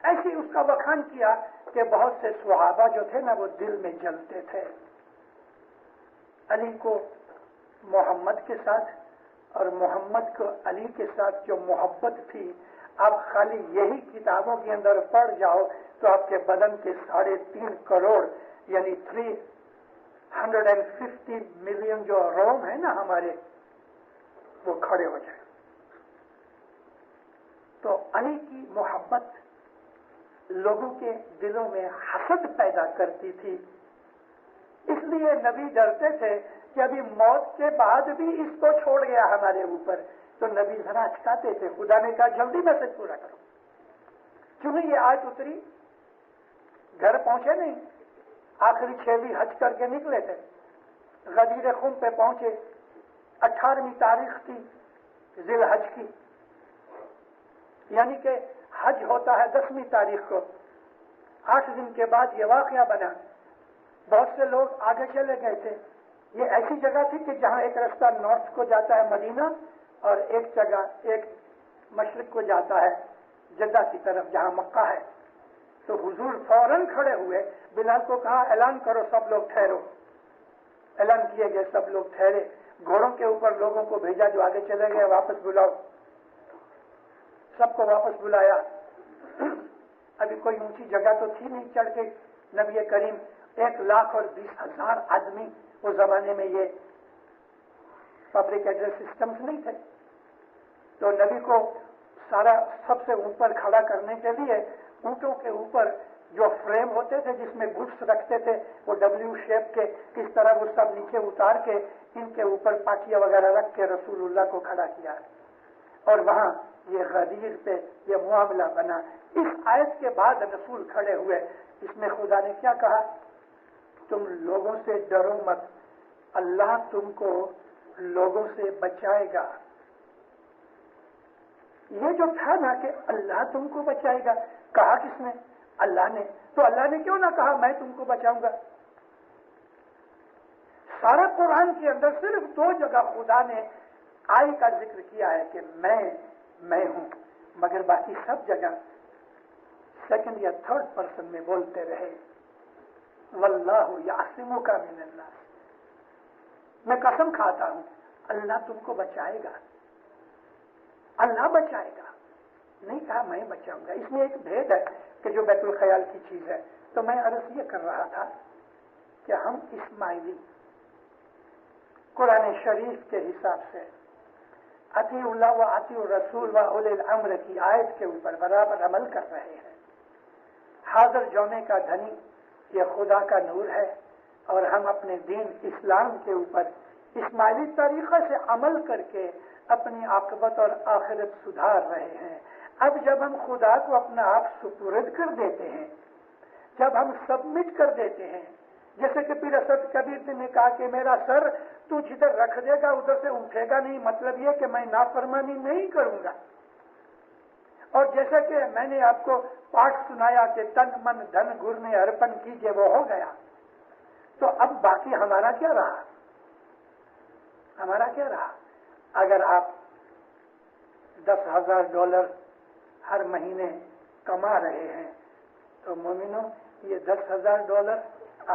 ایسے اس کا بخان کیا کہ بہت سے صحابہ جو تھے نا وہ دل میں جلتے تھے. علی کو محمد کے ساتھ اور محمد کو علی کے ساتھ جو محبت تھی، آپ خالی یہی کتابوں کے اندر پڑھ جاؤ تو آپ کے بدن کے 3.5 کروڑ یعنی 350 ملین جو روم ہے نا ہمارے، وہ کھڑے ہو جائیں. تو علی کی محبت لوگوں کے دلوں میں حسد پیدا کرتی تھی. اس لیے نبی ڈرتے تھے کہ ابھی موت کے بعد بھی اس کو چھوڑ گیا ہمارے اوپر، تو نبی ذرا اچکاتے تھے. خدا نے کہا جلدی میسج پورا کرو. چونکہ یہ آیت اتری، گھر پہنچے نہیں، آخری 6ویں حج کر کے نکلے تھے، غدیر خم پہ پہنچے. 18ویں تاریخ تھی ذی الحج کی، یعنی کہ حج ہوتا ہے 10ویں تاریخ کو. 8 دن کے بعد یہ واقعہ بنا. بہت سے لوگ آگے چلے گئے تھے. یہ ایسی جگہ تھی کہ جہاں ایک رستہ نارتھ کو جاتا ہے مدینہ، اور ایک جگہ ایک مشرق کو جاتا ہے جدہ کی طرف جہاں مکہ ہے. تو حضور فوراً کھڑے ہوئے، بلال کو کہا اعلان کرو سب لوگ ٹھہرو. اعلان کیے گئے، سب لوگ ٹھہرے. گھوڑوں کے اوپر لوگوں کو بھیجا جو آگے چلے گئے، واپس بلاؤ. سب کو واپس بلایا. ابھی کوئی اونچی جگہ تو تھی نہیں چڑھ کے. نبی کریم 1,20,000 آدمی، اس زمانے میں یہ پبلک ایڈریس سسٹمز نہیں تھے، تو نبی کو سب سے اوپر کھڑا کرنے کے لیے اونٹوں کے اوپر جو فریم ہوتے تھے جس میں گڈس رکھتے تھے، وہ ڈبلیو شیپ کے، اس طرح وہ سب نیچے اتار کے ان کے اوپر پاٹیاں وغیرہ رکھ کے رسول اللہ کو کھڑا کیا. اور وہاں یہ غدیر پہ یہ معاملہ بنا. اس آیت کے بعد رسول کھڑے ہوئے. اس میں خدا نے کیا کہا؟ تم لوگوں سے ڈرو مت، اللہ تم کو لوگوں سے بچائے گا. یہ جو تھا نا کہ اللہ تم کو بچائے گا، کہا کس نے؟ اللہ نے. تو اللہ نے کیوں نہ کہا میں تم کو بچاؤں گا؟ سارا قرآن کے اندر صرف 2 جگہ خدا نے آئی کا ذکر کیا ہے کہ میں ہوں، مگر باقی سب جگہ 2nd یا 3rd پرسن میں بولتے رہے واللہ یعصمک من الناس. میں قسم کھاتا ہوں اللہ تم کو بچائے گا، اللہ بچائے گا. نہیں کہا میں بچاؤں گا. اس میں ایک بھید ہے کہ جو بیت الخیال کی چیز ہے. تو میں عرض یہ کر رہا تھا کہ ہم اسماعیلی قرآن شریف کے حساب سے اطیعوا اللہ و اطیعوا الرسول و اولی الامر کی آیت کے اوپر برابر عمل کر رہے ہیں. حاضر جونے کا دھنی یہ خدا کا نور ہے، اور ہم اپنے دین اسلام کے اوپر اسماعیلی طریقے سے عمل کر کے اپنی عاقبت اور آخرت سدھار رہے ہیں. اب جب ہم خدا کو اپنا آپ سپرد کر دیتے ہیں، جب ہم سبمٹ کر دیتے ہیں، جیسے کہ پیر اسد کبیر نے کہا کہ میرا سر تو جدھر رکھ دے گا ادھر سے اٹھے گا نہیں، مطلب یہ کہ میں نافرمانی نہیں کروں گا. اور جیسا کہ میں نے آپ کو پاٹ سنایا کہ تن من دھن گر نے ارپن کیجیے، وہ ہو گیا، تو اب باقی ہمارا کیا رہا؟ ہمارا کیا رہا؟ اگر آپ $10,000 ہر مہینے کما رہے ہیں تو مومنوں یہ $10,000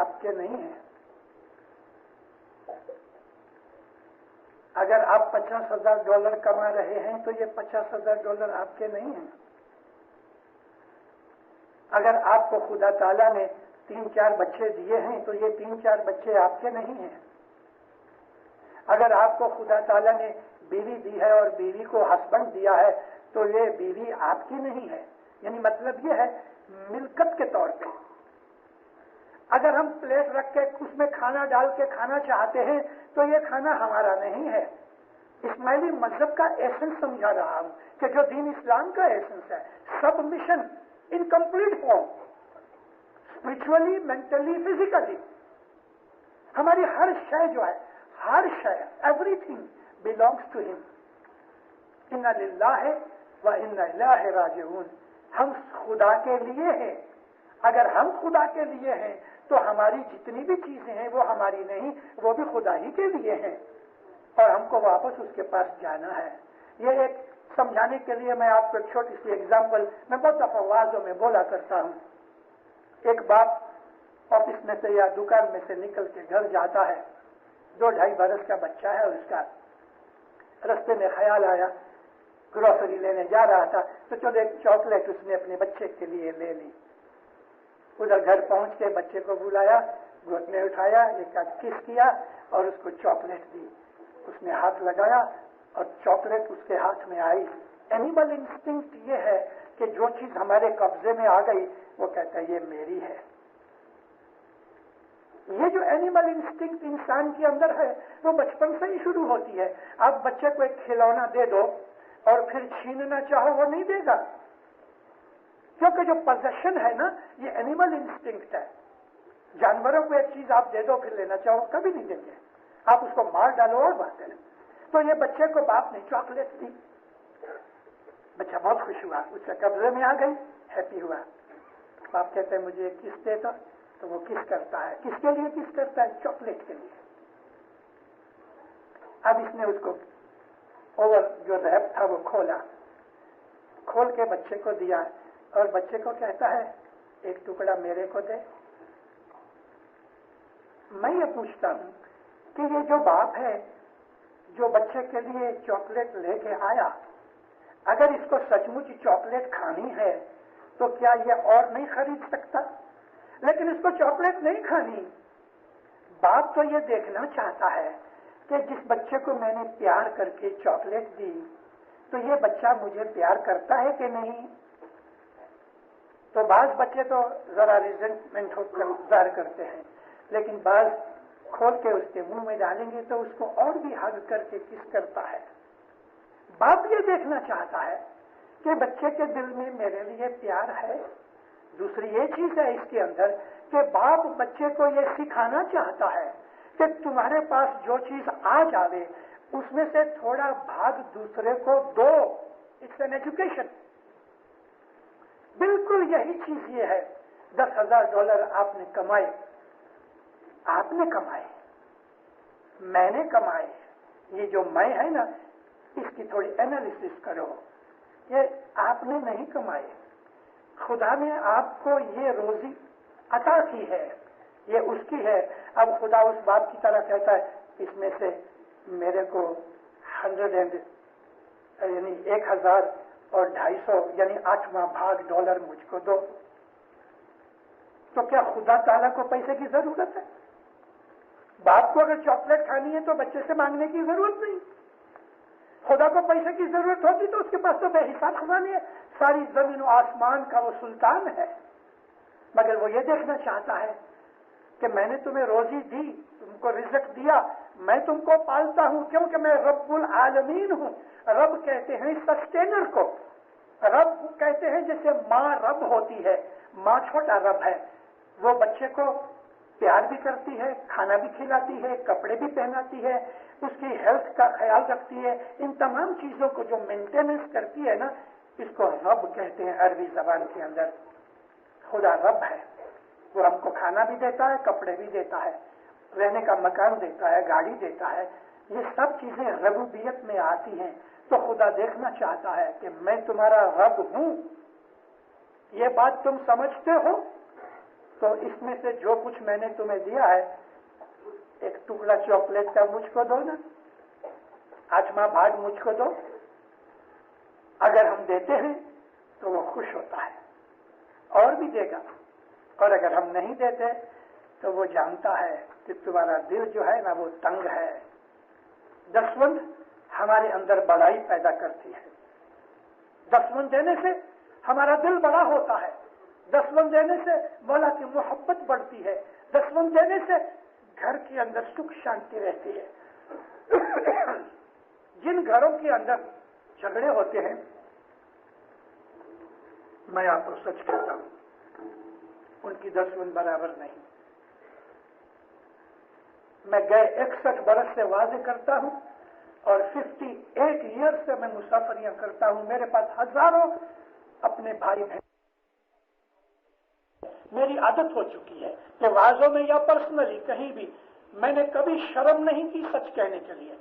آپ کے نہیں ہیں۔ اگر آپ $50,000 کما رہے ہیں تو یہ $50,000 آپ کے نہیں ہیں۔ اگر آپ کو خدا تعالیٰ نے 3-4 بچے دیے ہیں تو یہ 3-4 بچے آپ کے نہیں ہیں۔ اگر آپ کو خدا تعالیٰ نے بیوی دی ہے اور بیوی کو ہسبینڈ دیا ہے تو یہ بیوی آپ کی نہیں ہے۔ یعنی مطلب یہ ہے ملکت کے طور پہ اگر ہم پلیٹ رکھ کے اس میں کھانا ڈال کے کھانا چاہتے ہیں تو یہ کھانا ہمارا نہیں ہے۔ اسماعیلی مذہب کا ایسنس سمجھا رہا ہوں کہ جو دین اسلام کا ایسنس ہے، submission in complete form, spiritually, mentally, physically, ہماری ہر شے جو ہے، ہر شے، every thing belongs to him۔ اِنَّ لِلَّهِ وَإِنَّ إِلَيْهِ راجعون۔ ہم خدا کے لیے ہیں۔ اگر ہم خدا کے لیے ہیں تو ہماری جتنی بھی چیزیں ہیں وہ ہماری نہیں، وہ بھی خدا ہی کے لیے ہیں، اور ہم کو واپس اس کے پاس جانا ہے۔ یہ ایک سمجھانے کے لیے میں آپ کو ایک چھوٹی سی ایگزامپل میں بہت دفعہ واضح میں بولا کرتا ہوں۔ ایک باپ آفس میں سے یا دکان میں سے نکل کے گھر جاتا ہے، 2-2.5 برس کا بچہ ہے، اور اس کا رستے میں خیال آیا، گروسری لینے جا رہا تھا تو چلو ایک چاکلیٹ اس نے اپنے بچے کے لیے لے لی۔ ادھر گھر پہنچ کے بچے کو بلایا، گود میں اٹھایا، ایک کس کیا اور اس کو چاکلیٹ دی۔ اس نے ہاتھ لگایا اور چاکلیٹ اس کے ہاتھ میں آئی۔ اینیمل انسٹنکٹ یہ ہے کہ جو چیز ہمارے قبضے میں آ گئی وہ کہتا ہے یہ میری ہے۔ یہ جو اینیمل انسٹنکٹ انسان کے اندر ہے وہ بچپن سے ہی شروع ہوتی ہے۔ آپ بچے کو ایک کھلونا دے دو اور پھر چھیننا چاہو وہ نہیں دے گا، کیونکہ جو پوزیشن ہے نا یہ اینیمل انسٹنکٹ ہے۔ جانوروں کو ایک چیز آپ دے دو پھر لینا چاہو کبھی نہیں دیں گے، آپ اس کو مار ڈالو اور بات ہے۔ تو یہ بچے کو باپ نے چاکلیٹ دی، بچہ بہت خوش ہوا، اس کے قبضے میں آ گئی، ہیپی ہوا۔ باپ کہتے ہیں مجھے ایک کس دے دو، تو وہ کس کرتا ہے۔ کس کے لیے کس کرتا ہے؟ چاکلیٹ کے لیے۔ اب اس نے اس کو اوور جو ریپ تھا وہ کھولا، کھول کے بچے کو دیا اور بچے کو کہتا ہے ایک ٹکڑا میرے کو دے۔ میں یہ پوچھتا ہوں کہ یہ جو باپ ہے جو بچے کے لیے چاکلیٹ لے کے آیا، اگر اس کو سچ مچ چاکلیٹ کھانی ہے تو کیا یہ اور نہیں خرید سکتا؟ لیکن اس کو چاکلیٹ نہیں کھانی۔ باپ تو یہ دیکھنا چاہتا ہے کہ جس بچے کو میں نے پیار کر کے چاکلیٹ دی تو یہ بچہ مجھے پیار کرتا ہے کہ نہیں۔ تو بعض بچے تو ذرا ریزنٹمنٹ ظاہر کرتے ہیں، لیکن بعض کھول کے اس کے منہ میں ڈالیں گے تو اس کو اور بھی ہگ کر کے کس کرتا ہے۔ باپ یہ دیکھنا چاہتا ہے کہ بچے کے دل میں میرے لیے پیار ہے۔ دوسری یہ چیز ہے اس کے اندر کہ باپ بچے کو یہ سکھانا چاہتا ہے کہ تمہارے پاس جو چیز آ جاوے اس میں سے تھوڑا بھاگ دوسرے کو دو۔ It's an education. بالکل یہی چیز یہ ہے۔ $10,000 آپ نے کمائے، آپ نے کمائے، میں نے کمائے۔ یہ جو میں ہے نا اس کی تھوڑی انالیسس کرو۔ یہ آپ نے نہیں کمائے، خدا نے آپ کو یہ روزی عطا کی ہے، یہ اس کی ہے۔ اب خدا اس باپ کی طرح کہتا ہے اس میں سے میرے کو 1,000 اور 250 یعنی 8واں بھاگ ڈالر مجھ کو دو۔ تو کیا خدا تعالیٰ کو پیسے کی ضرورت ہے؟ باپ کو اگر چاکلیٹ کھانی ہے تو بچے سے مانگنے کی ضرورت نہیں۔ خدا کو پیسے کی ضرورت ہوتی تو اس کے پاس تو بے حساب خزانے ہیں، ساری زمین و آسمان کا وہ سلطان ہے، مگر وہ یہ دیکھنا چاہتا ہے کہ میں نے تمہیں روزی دی، تم کو رزق دیا، میں تم کو پالتا ہوں کیونکہ میں رب العالمین ہوں۔ رب کہتے ہیں سسٹینر کو، رب کہتے ہیں جیسے ماں رب ہوتی ہے، ماں چھوٹا رب ہے، وہ بچے کو پیار بھی کرتی ہے، کھانا بھی کھلاتی ہے، کپڑے بھی پہناتی ہے، اس کی ہیلتھ کا خیال رکھتی ہے، ان تمام چیزوں کو جو مینٹیننس کرتی ہے نا، اس کو رب کہتے ہیں عربی زبان کے اندر. خدا رب ہے، وہ ہم کو کھانا بھی دیتا ہے، کپڑے بھی دیتا ہے، رہنے کا مکان دیتا ہے، گاڑی دیتا ہے. یہ سب چیزیں ربوبیت میں آتی ہیں. تو خدا دیکھنا چاہتا ہے کہ میں تمہارا رب ہوں. یہ بات تم سمجھتے ہو تو اس میں سے جو کچھ میں نے تمہیں دیا ہے، ایک ٹکڑا چاکلیٹ کا مجھ کو دو نا، 8واں بھاگ مجھ کو دو. اگر ہم دیتے ہیں تو وہ خوش ہوتا ہے اور بھی دے گا، اور اگر ہم نہیں دیتے تو وہ جانتا ہے کہ تمہارا دل جو ہے نا وہ تنگ ہے. دسوند ہمارے اندر بڑائی پیدا کرتی ہے. دسوند دینے سے ہمارا دل بڑا ہوتا ہے. دسوند دینے سے مولا کی محبت بڑھتی ہے. دسوند دینے سے گھر کے اندر سکھ شانتی رہتی ہے. جن گھروں کے اندر جھگڑے ہوتے ہیں، میں آپ کو سچ کہتا ہوں ان کی دسوند برابر نہیں. میں گئے 61 برس سے واضح کرتا ہوں اور 58 ایئر سے میں مسافریاں کرتا ہوں. میرے پاس ہزاروں اپنے بھائی بہن. میری عادت ہو چکی ہے کہ واضحوں میں یا پرسنلی کہیں بھی میں نے کبھی شرم نہیں کی سچ کہنے کے لیے.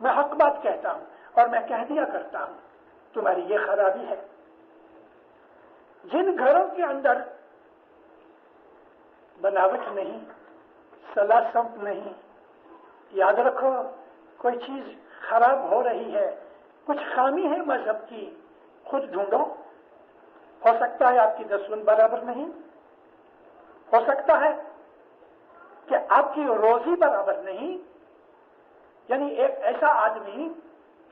میں حق بات کہتا ہوں اور میں کہہ دیا کرتا ہوں. تمہاری یہ خرابی ہے. جن گھروں کے اندر بناوٹ نہیں، صلاح سمت نہیں، یاد رکھو کوئی چیز خراب ہو رہی ہے، کچھ خامی ہے مذہب کی، خود ڈھونڈو. ہو سکتا ہے آپ کی دسوند برابر نہیں، ہو سکتا ہے کہ آپ کی روزی برابر نہیں. یعنی ایک ایسا آدمی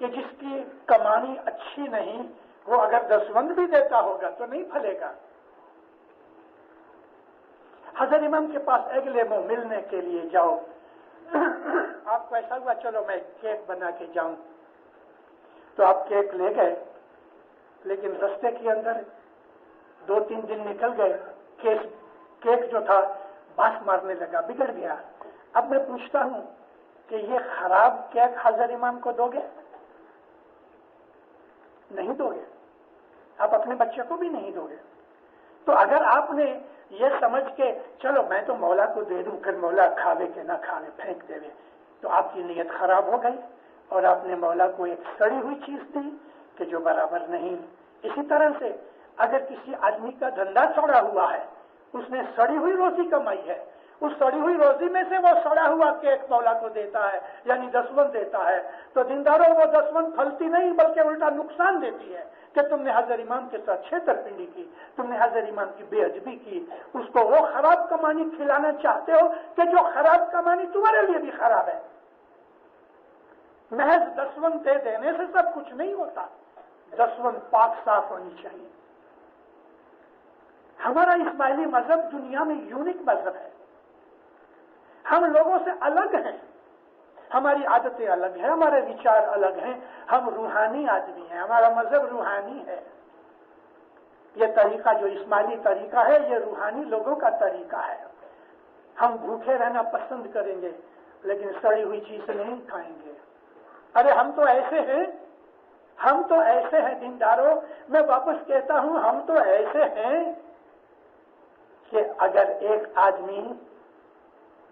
کہ جس کی کمانی اچھی نہیں، وہ اگر دسوند بھی دیتا ہوگا تو نہیں پھلے گا. حضرت امام کے پاس اگلے منہ ملنے کے لیے جاؤ. آپ کو ایسا ہوا چلو میں کیک بنا کے جاؤں، تو آپ کیک لے گئے، لیکن رستے کے اندر 2-3 دن نکل گئے، کیک جو تھا باس مارنے لگا، بگڑ گیا. اب میں پوچھتا ہوں کہ یہ خراب کیک حضرت امام کو دو گے؟ نہیں دو گے. آپ اپنے بچے کو بھی نہیں دو گے. تو اگر آپ نے یہ سمجھ کے چلو میں تو مولا کو دے دوں، پھر مولا کھاوے کہ نہ کھاوے پھینک دے، تو آپ کی نیت خراب ہو گئی اور آپ نے مولا کو ایک سڑی ہوئی چیز دی کہ جو برابر نہیں. اسی طرح سے اگر کسی آدمی کا دھندا سڑا ہوا ہے، اس نے سڑی ہوئی روزی کمائی ہے، اس سڑی ہوئی روزی میں سے وہ سڑا ہوا کیک مولا کو دیتا ہے، یعنی دسوند دیتا ہے، تو دینداروں وہ دسوند پھلتی نہیں بلکہ الٹا نقصان دیتی ہے کہ تم نے حضرت امام کے ساتھ چھیترپنڈی کی، تم نے حضرت امام کی بے ادبی کی. اس کو وہ خراب کمانی کھلانا چاہتے ہو کہ جو خراب کمانی تمہارے لیے بھی خراب ہے. محض دسوند دے دینے سے سب کچھ نہیں ہوتا. دسوند پاک صاف ہونی چاہیے. ہمارا اسماعیلی مذہب دنیا میں یونیک مذہب ہے. ہم لوگوں سے الگ ہیں، ہماری عادتیں الگ ہیں، ہمارے وچار الگ ہیں. ہم روحانی آدمی ہیں، ہمارا مذہب روحانی ہے. یہ طریقہ جو اسماعیلی طریقہ ہے یہ روحانی لوگوں کا طریقہ ہے. ہم بھوکے رہنا پسند کریں گے لیکن سڑی ہوئی چیز نہیں کھائیں گے. ارے ہم تو ایسے ہیں، ہم تو ایسے ہیں دینداروں. میں واپس کہتا ہوں ہم تو ایسے ہیں کہ اگر ایک آدمی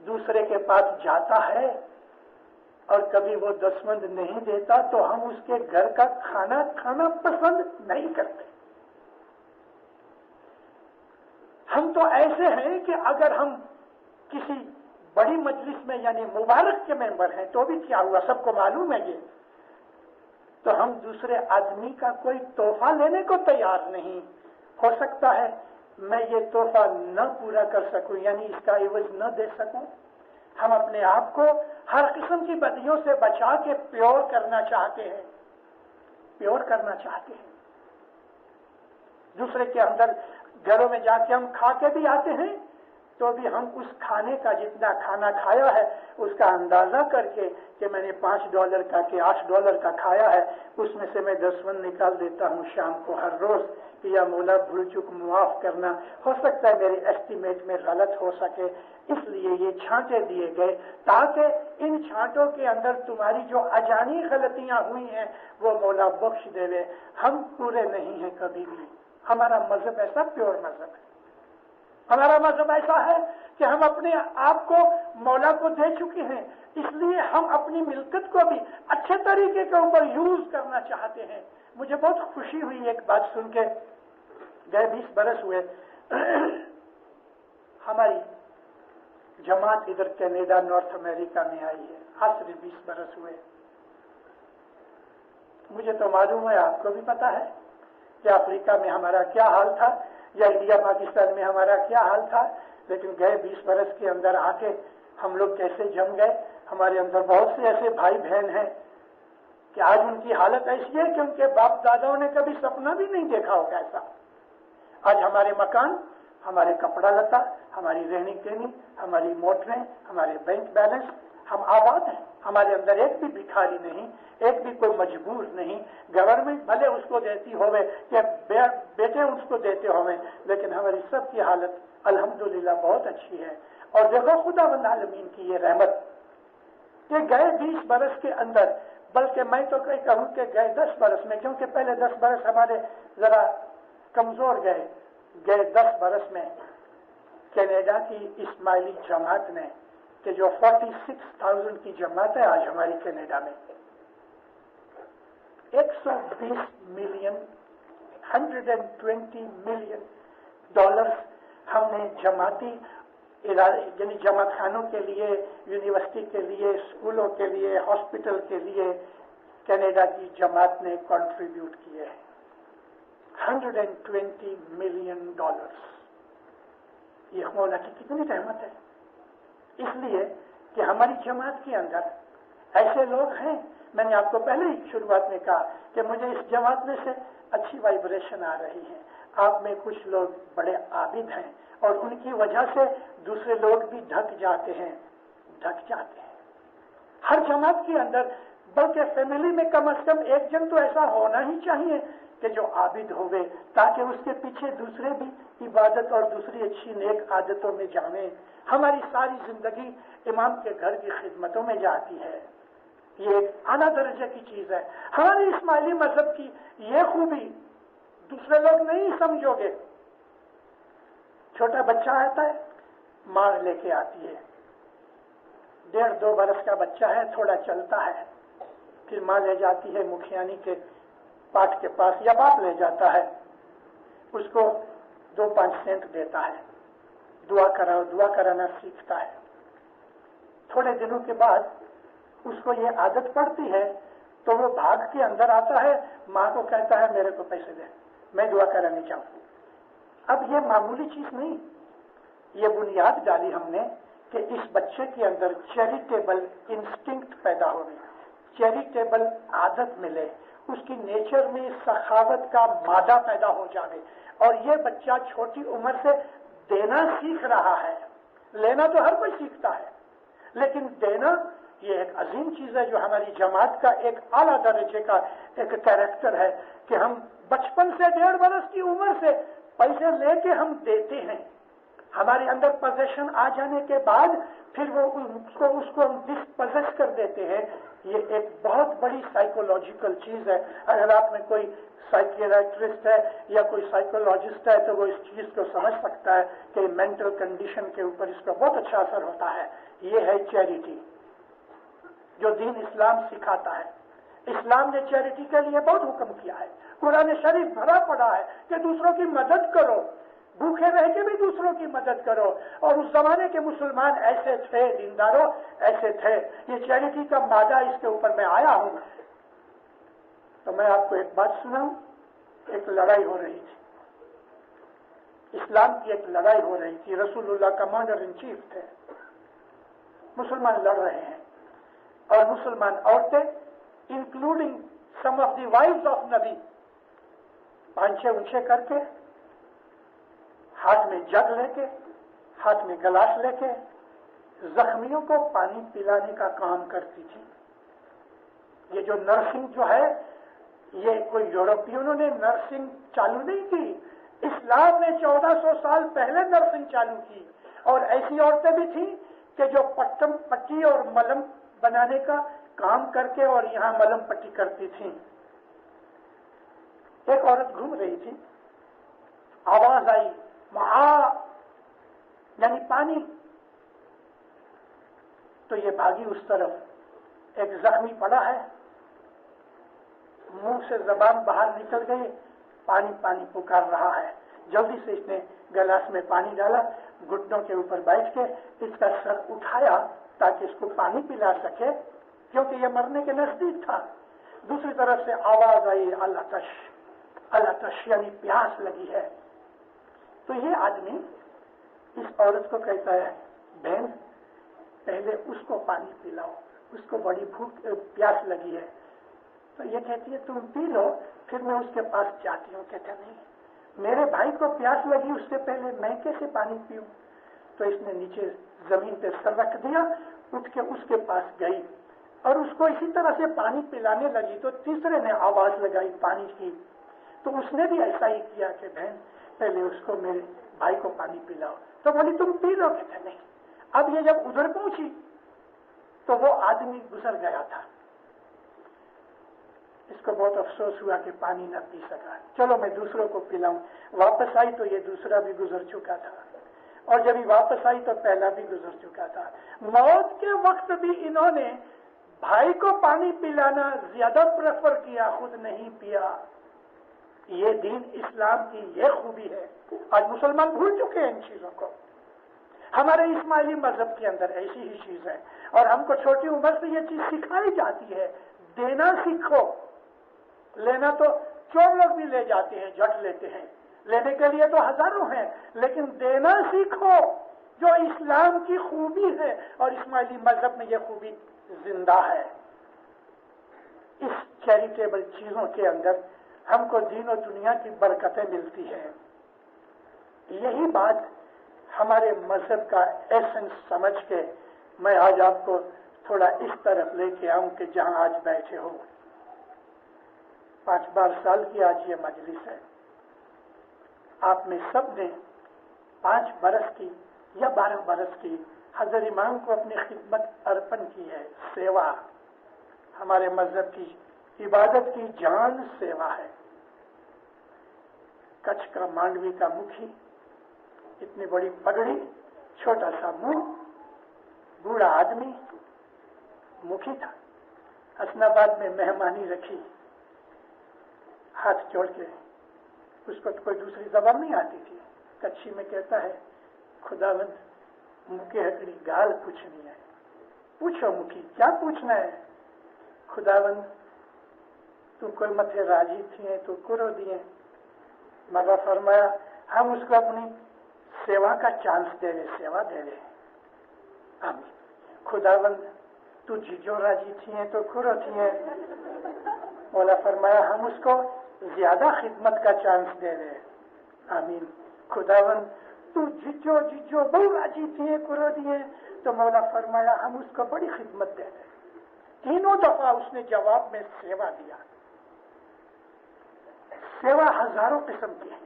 دوسرے کے پاس جاتا ہے اور کبھی وہ دسوند نہیں دیتا تو ہم اس کے گھر کا کھانا کھانا پسند نہیں کرتے. ہم تو ایسے ہیں کہ اگر ہم کسی بڑی مجلس میں یعنی مبارک کے ممبر ہیں تو بھی کیا ہوا، سب کو معلوم ہے یہ، تو ہم دوسرے آدمی کا کوئی تحفہ لینے کو تیار نہیں. ہو سکتا ہے میں یہ تحفہ نہ پورا کر سکوں، یعنی اس کا عوض نہ دے سکوں. ہم اپنے آپ کو ہر قسم کی بدیوں سے بچا کے پیور کرنا چاہتے ہیں، پیور کرنا چاہتے ہیں. دوسرے کے اندر گھروں میں جا کے ہم کھا کے بھی آتے ہیں تو بھی ہم اس کھانے کا جتنا کھانا کھایا ہے اس کا اندازہ کر کے کہ میں نے $5 کا کہ $8 کا کھایا ہے، اس میں سے میں دسوند نکال دیتا ہوں شام کو ہر روز کہ یا مولا بھول چک معاف کرنا. ہو سکتا ہے میرے ایسٹیمیٹ میں غلط ہو سکے، اس لیے یہ چھانٹے دیے گئے تاکہ ان چھانٹوں کے اندر تمہاری جو اجانی غلطیاں ہوئی ہیں وہ مولا بخش دے لے۔ ہم پورے نہیں ہیں کبھی بھی، ہمارا مذہب ایسا پیور مذہب ہے، ہمارا مذہب ایسا ہے کہ ہم اپنے آپ کو مولا کو دے چکے ہیں، اس لیے ہم اپنی ملکت کو بھی اچھے طریقے کے اوپر یوز کرنا چاہتے ہیں۔ مجھے بہت خوشی ہوئی ایک بات سن کے، گئے 20 برس ہوئے ہماری جماعت ادھر کینیڈا نارتھ امریکہ میں آئی ہے، آج سے 20 برس ہوئے۔ مجھے تو معلوم ہے، آپ کو بھی پتا ہے کہ افریقہ میں ہمارا کیا حال تھا یا انڈیا پاکستان میں ہمارا کیا حال تھا، لیکن گئے 20 برس کے اندر آ کے ہم لوگ کیسے جم گئے۔ ہمارے اندر بہت سے ایسے بھائی بہن ہیں کہ آج ان کی حالت ایسی ہے کہ ان کے باپ داداؤں نے کبھی سپنا بھی نہیں دیکھا ہوگا ایسا۔ آج ہمارے مکان، ہمارے کپڑا لتا، ہماری رہنی کہنی، ہماری موٹریں، ہمارے بینک بیلنس، ہم آباد ہیں۔ ہمارے اندر ایک بھی بھکاری نہیں، ایک بھی کوئی مجبور نہیں۔ گورنمنٹ بھلے اس کو دیتی ہوئے کہ بیٹے اس کو دیتے ہوئے، لیکن ہماری سب کی حالت الحمدللہ بہت اچھی ہے۔ اور دیکھو خداوند عالمین کی یہ رحمت کہ گئے 20 برس کے اندر، بلکہ میں تو کہوں کہ گئے 10 برس میں، کیونکہ پہلے 10 برس ہمارے ذرا کمزور گئے 10 برس میں کینیڈا کی اسماعیلی جماعت نے، کہ جو 46,000 کی جماعت ہے آج ہماری کینیڈا میں، 120 ملین $120 ملین ہم نے جماعتی یعنی جماعت خانوں کے لیے، یونیورسٹی کے لیے، اسکولوں کے لیے، ہاسپٹل کے لیے کینیڈا کی جماعت نے کنٹریبیوٹ کیے ہیں $120 ملین۔ یہ مولا کی کتنی رحمت ہے، اس لیے کہ ہماری جماعت کے اندر ایسے لوگ ہیں، میں نے آپ کو پہلے ہی شروعات میں کہا کہ مجھے اس جماعت میں سے اچھی وائبریشن آ رہی ہے۔ آپ میں کچھ لوگ بڑے عابد ہیں اور ان کی وجہ سے دوسرے لوگ بھی ڈھک جاتے ہیں۔ ہر جماعت کے اندر، بلکہ فیملی میں کم از کم ایک جن تو ایسا ہونا ہی چاہیے کہ جو عابد ہوئے، تاکہ اس کے پیچھے دوسرے بھی عبادت اور دوسری اچھی نیک عادتوں میں جائیں۔ ہماری ساری زندگی امام کے گھر کی خدمتوں میں جاتی ہے، یہ ایک اعلیٰ درجے کی چیز ہے۔ ہمارے اسماعیلی مذہب کی یہ خوبی دوسرے لوگ نہیں سمجھو گے۔ چھوٹا بچہ آتا ہے، ماں لے کے آتی ہے، 1.5-2 برس کا بچہ ہے، تھوڑا چلتا ہے، پھر ماں لے جاتی ہے مکھیانی کے پاٹ کے پاس، یا باپ لے جاتا ہے، اس کو 2-5 سینٹ دیتا ہے، دعا کرانا سیکھتا ہے۔ تھوڑے دنوں کے بعد اس کو یہ عادت پڑتی ہے تو وہ بھاگ کے اندر آتا ہے، ماں کو کہتا ہے میرے کو پیسے دے، میں دعا کرانی چاہوں۔ اب یہ معمولی چیز نہیں، یہ بنیاد ڈالی ہم نے کہ اس بچے کے اندر چیریٹیبل انسٹنکٹ پیدا ہوگی، چیریٹیبل عادت ملے، اس کی نیچر میں سخاوت کا مادہ پیدا ہو جائے، اور یہ بچہ چھوٹی عمر سے دینا سیکھ رہا ہے۔ لینا تو ہر کوئی سیکھتا ہے، لیکن دینا یہ ایک عظیم چیز ہے جو ہماری جماعت کا ایک اعلیٰ درجے کا ایک کیریکٹر ہے کہ ہم بچپن سے 1.5 برس کی عمر سے پیسے لے کے ہم دیتے ہیں۔ ہمارے اندر پوزیشن آ جانے کے بعد پھر وہ اس کو ہم ڈسپوزیس کر دیتے ہیں۔ یہ ایک بہت بڑی سائیکولوجیکل چیز ہے۔ اگر آپ میں کوئی سائیکیاٹرسٹ ہے یا کوئی سائیکولوجسٹ ہے تو وہ اس چیز کو سمجھ سکتا ہے کہ مینٹل کنڈیشن کے اوپر اس کا بہت اچھا اثر ہوتا ہے۔ یہ ہے چیریٹی جو دین اسلام سکھاتا ہے۔ اسلام نے چیریٹی کے لیے بہت حکم کیا ہے، قرآن شریف بھرا پڑا ہے کہ دوسروں کی مدد کرو، بھوکے رہ کے بھی دوسروں کی مدد کرو۔ اور اس زمانے کے مسلمان ایسے تھے، دینداروں ایسے تھے۔ یہ چیریٹی کا مادہ اس کے اوپر میں آیا ہوں تو میں آپ کو ایک بات سناؤں۔ ایک لڑائی ہو رہی تھی، اسلام کی ایک لڑائی ہو رہی تھی، رسول اللہ کمانڈر ان چیف تھے، مسلمان لڑ رہے ہیں، اور مسلمان عورتیں including some of the wives of نبی پانچے اونچے کر کے، ہاتھ میں جگ لے کے، ہاتھ میں گلاس لے کے زخمیوں کو پانی پلانے کا کام کرتی تھی۔ یہ جو نرسنگ جو ہے، یہ کوئی یورپیوں نے نرسنگ چالو نہیں کی، اسلام نے 1400 سال پہلے نرسنگ چالو کی، اور ایسی عورتیں بھی تھیں کہ جو پٹی اور ملم بنانے کا کام کر کے اور یہاں ملم پٹی کرتی تھیں. ایک عورت گھوم رہی تھی، آواز آئی معا، یعنی پانی. تو یہ بھاگی اس طرف، ایک زخمی پڑا ہے، منہ سے زبان باہر نکل گئی، پانی پانی پکار رہا ہے. جلدی سے اس نے گلاس میں پانی ڈالا، گھٹنوں کے اوپر بیٹھ کے اس کا سر اٹھایا تاکہ اس کو پانی پلا سکے، کیونکہ یہ مرنے کے نزدیک تھا. دوسری طرف سے آواز آئی العطش، العطش یعنی پیاس لگی ہے. تو یہ آدمی اس عورت کو کہتا ہے بہن پہلے اس کو پانی پلاؤ، اس کو بڑی بھوک پیاس لگی ہے. تو یہ کہتی ہے تم پی لو پھر میں اس کے پاس جاتی ہوں. کہتا نہیں، میرے بھائی کو پیاس لگی اس سے پہلے میں کیسے پانی پیوں. تو اس نے نیچے زمین پہ سر رکھ دیا، اٹھ کے اس کے پاس گئی اور اس کو اسی طرح سے پانی پلانے لگی. تو تیسرے نے آواز لگائی پانی کی، تو اس نے بھی ایسا ہی کیا کہ بہن پہلے اس کو میرے بھائی کو پانی پلاؤ. تو بولی تم پی لو. کہتے نہیں. اب یہ جب ادھر پہنچی تو وہ آدمی گزر گیا تھا. اس کو بہت افسوس ہوا کہ پانی نہ پی سکا. چلو میں دوسروں کو پلاؤں. واپس آئی تو یہ دوسرا بھی گزر چکا تھا، اور جب یہ واپس آئی تو پہلا بھی گزر چکا تھا. موت کے وقت بھی انہوں نے بھائی کو پانی پلانا زیادہ پریفر کیا، خود نہیں پیا. یہ دین اسلام کی یہ خوبی ہے. آج مسلمان بھول چکے ہیں ان چیزوں کو. ہمارے اسماعیلی مذہب کے اندر ایسی ہی چیز ہے، اور ہم کو چھوٹی عمر سے یہ چیز سکھائی جاتی ہے. دینا سیکھو. لینا تو چور لوگ بھی لے جاتے ہیں، جھٹ لیتے ہیں، لینے کے لیے تو ہزاروں ہیں، لیکن دینا سیکھو جو اسلام کی خوبی ہے. اور اسماعیلی مذہب میں یہ خوبی زندہ ہے. اس چیریٹیبل چیزوں کے اندر ہم کو دین و دنیا کی برکتیں ملتی ہیں. یہی بات ہمارے مذہب کا ایسنس سمجھ کے میں آج آپ کو تھوڑا اس طرف لے کے آؤں کہ جہاں آج بیٹھے ہو. 5 سال کی آج یہ مجلس ہے. آپ میں سب نے 5 برس کی یا 12 برس کی حضرت امام کو اپنی خدمت ارپن کی ہے. سیوا ہمارے مذہب کی عبادت کی جان سیوا ہے. کچھ کا مانڈوی کا مکھی، اتنی بڑی پگڑی، چھوٹا سا منہ، بوڑھا آدمی، مکھی تھا. حسن آباد میں مہمانی رکھی، ہاتھ جوڑ کے، اس کو کوئی دوسری زبان نہیں آتی تھی. کچھی میں کہتا ہے خداوند مکے ہکڑی گال پوچھنی ہے. پوچھو مکھی، کیا پوچھنا ہے؟ خداوند تو کوئی متھے راضی تھے تو کرو دیے. مگر فرمایا ہم اس کو اپنی سیوا کا چانس دے رہے، سیوا دے رہے. آمین. خداوند تو جیجو راضی تھے تو کرو تھے. مولا فرمایا ہم اس کو زیادہ خدمت کا چانس دے رہے. آمین. خداوند تو جیجو جیجو بہو راضی تھے کرو دیے. تو مولا فرمایا ہم اس کو بڑی خدمت دے رہے. تینوں دفعہ اس نے جواب میں سیوا دیا. سیوا ہزاروں قسم کی ہے،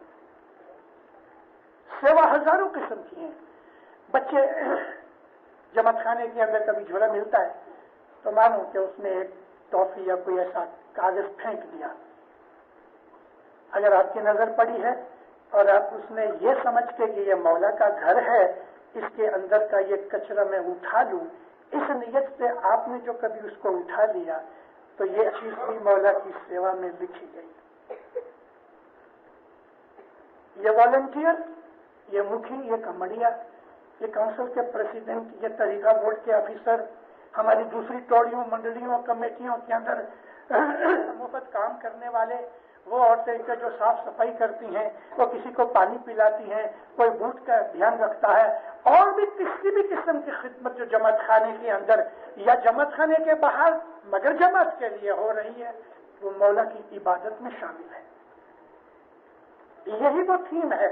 سیوا ہزاروں قسم کی ہیں. بچے جماعت خانے کے اندر کبھی جھولا ملتا ہے تو مانو کہ اس نے ایک ٹافی یا کوئی ایسا کاغذ پھینک دیا. اگر آپ کی نظر پڑی ہے اور آپ اس نے یہ سمجھ کے کہ یہ مولا کا گھر ہے، اس کے اندر کا یہ کچرا میں اٹھا لوں، اس نیت سے آپ نے جو کبھی اس کو اٹھا لیا تو یہ چیز بھی مولا کی سیوا میں لکھی گئی. یہ والنٹیئر، یہ مکھی، یہ کمڑیا، یہ کونسل کے پریزیڈنٹ، یہ طریقہ بورڈ کے آفیسر، ہماری دوسری ٹوڑیوں، منڈلیوں، کمیٹیوں کے اندر مفت کام کرنے والے، وہ عورتیں جو صاف صفائی کرتی ہیں، وہ کسی کو پانی پلاتی ہیں، کوئی بوٹ کا دھیان رکھتا ہے، اور بھی کسی بھی قسم کی خدمت جو جماعت خانے کے اندر یا جماعت خانے کے باہر مگر جماعت کے لیے ہو رہی ہے، وہ مولا کی عبادت میں شامل ہے. یہی وہ تھیم ہے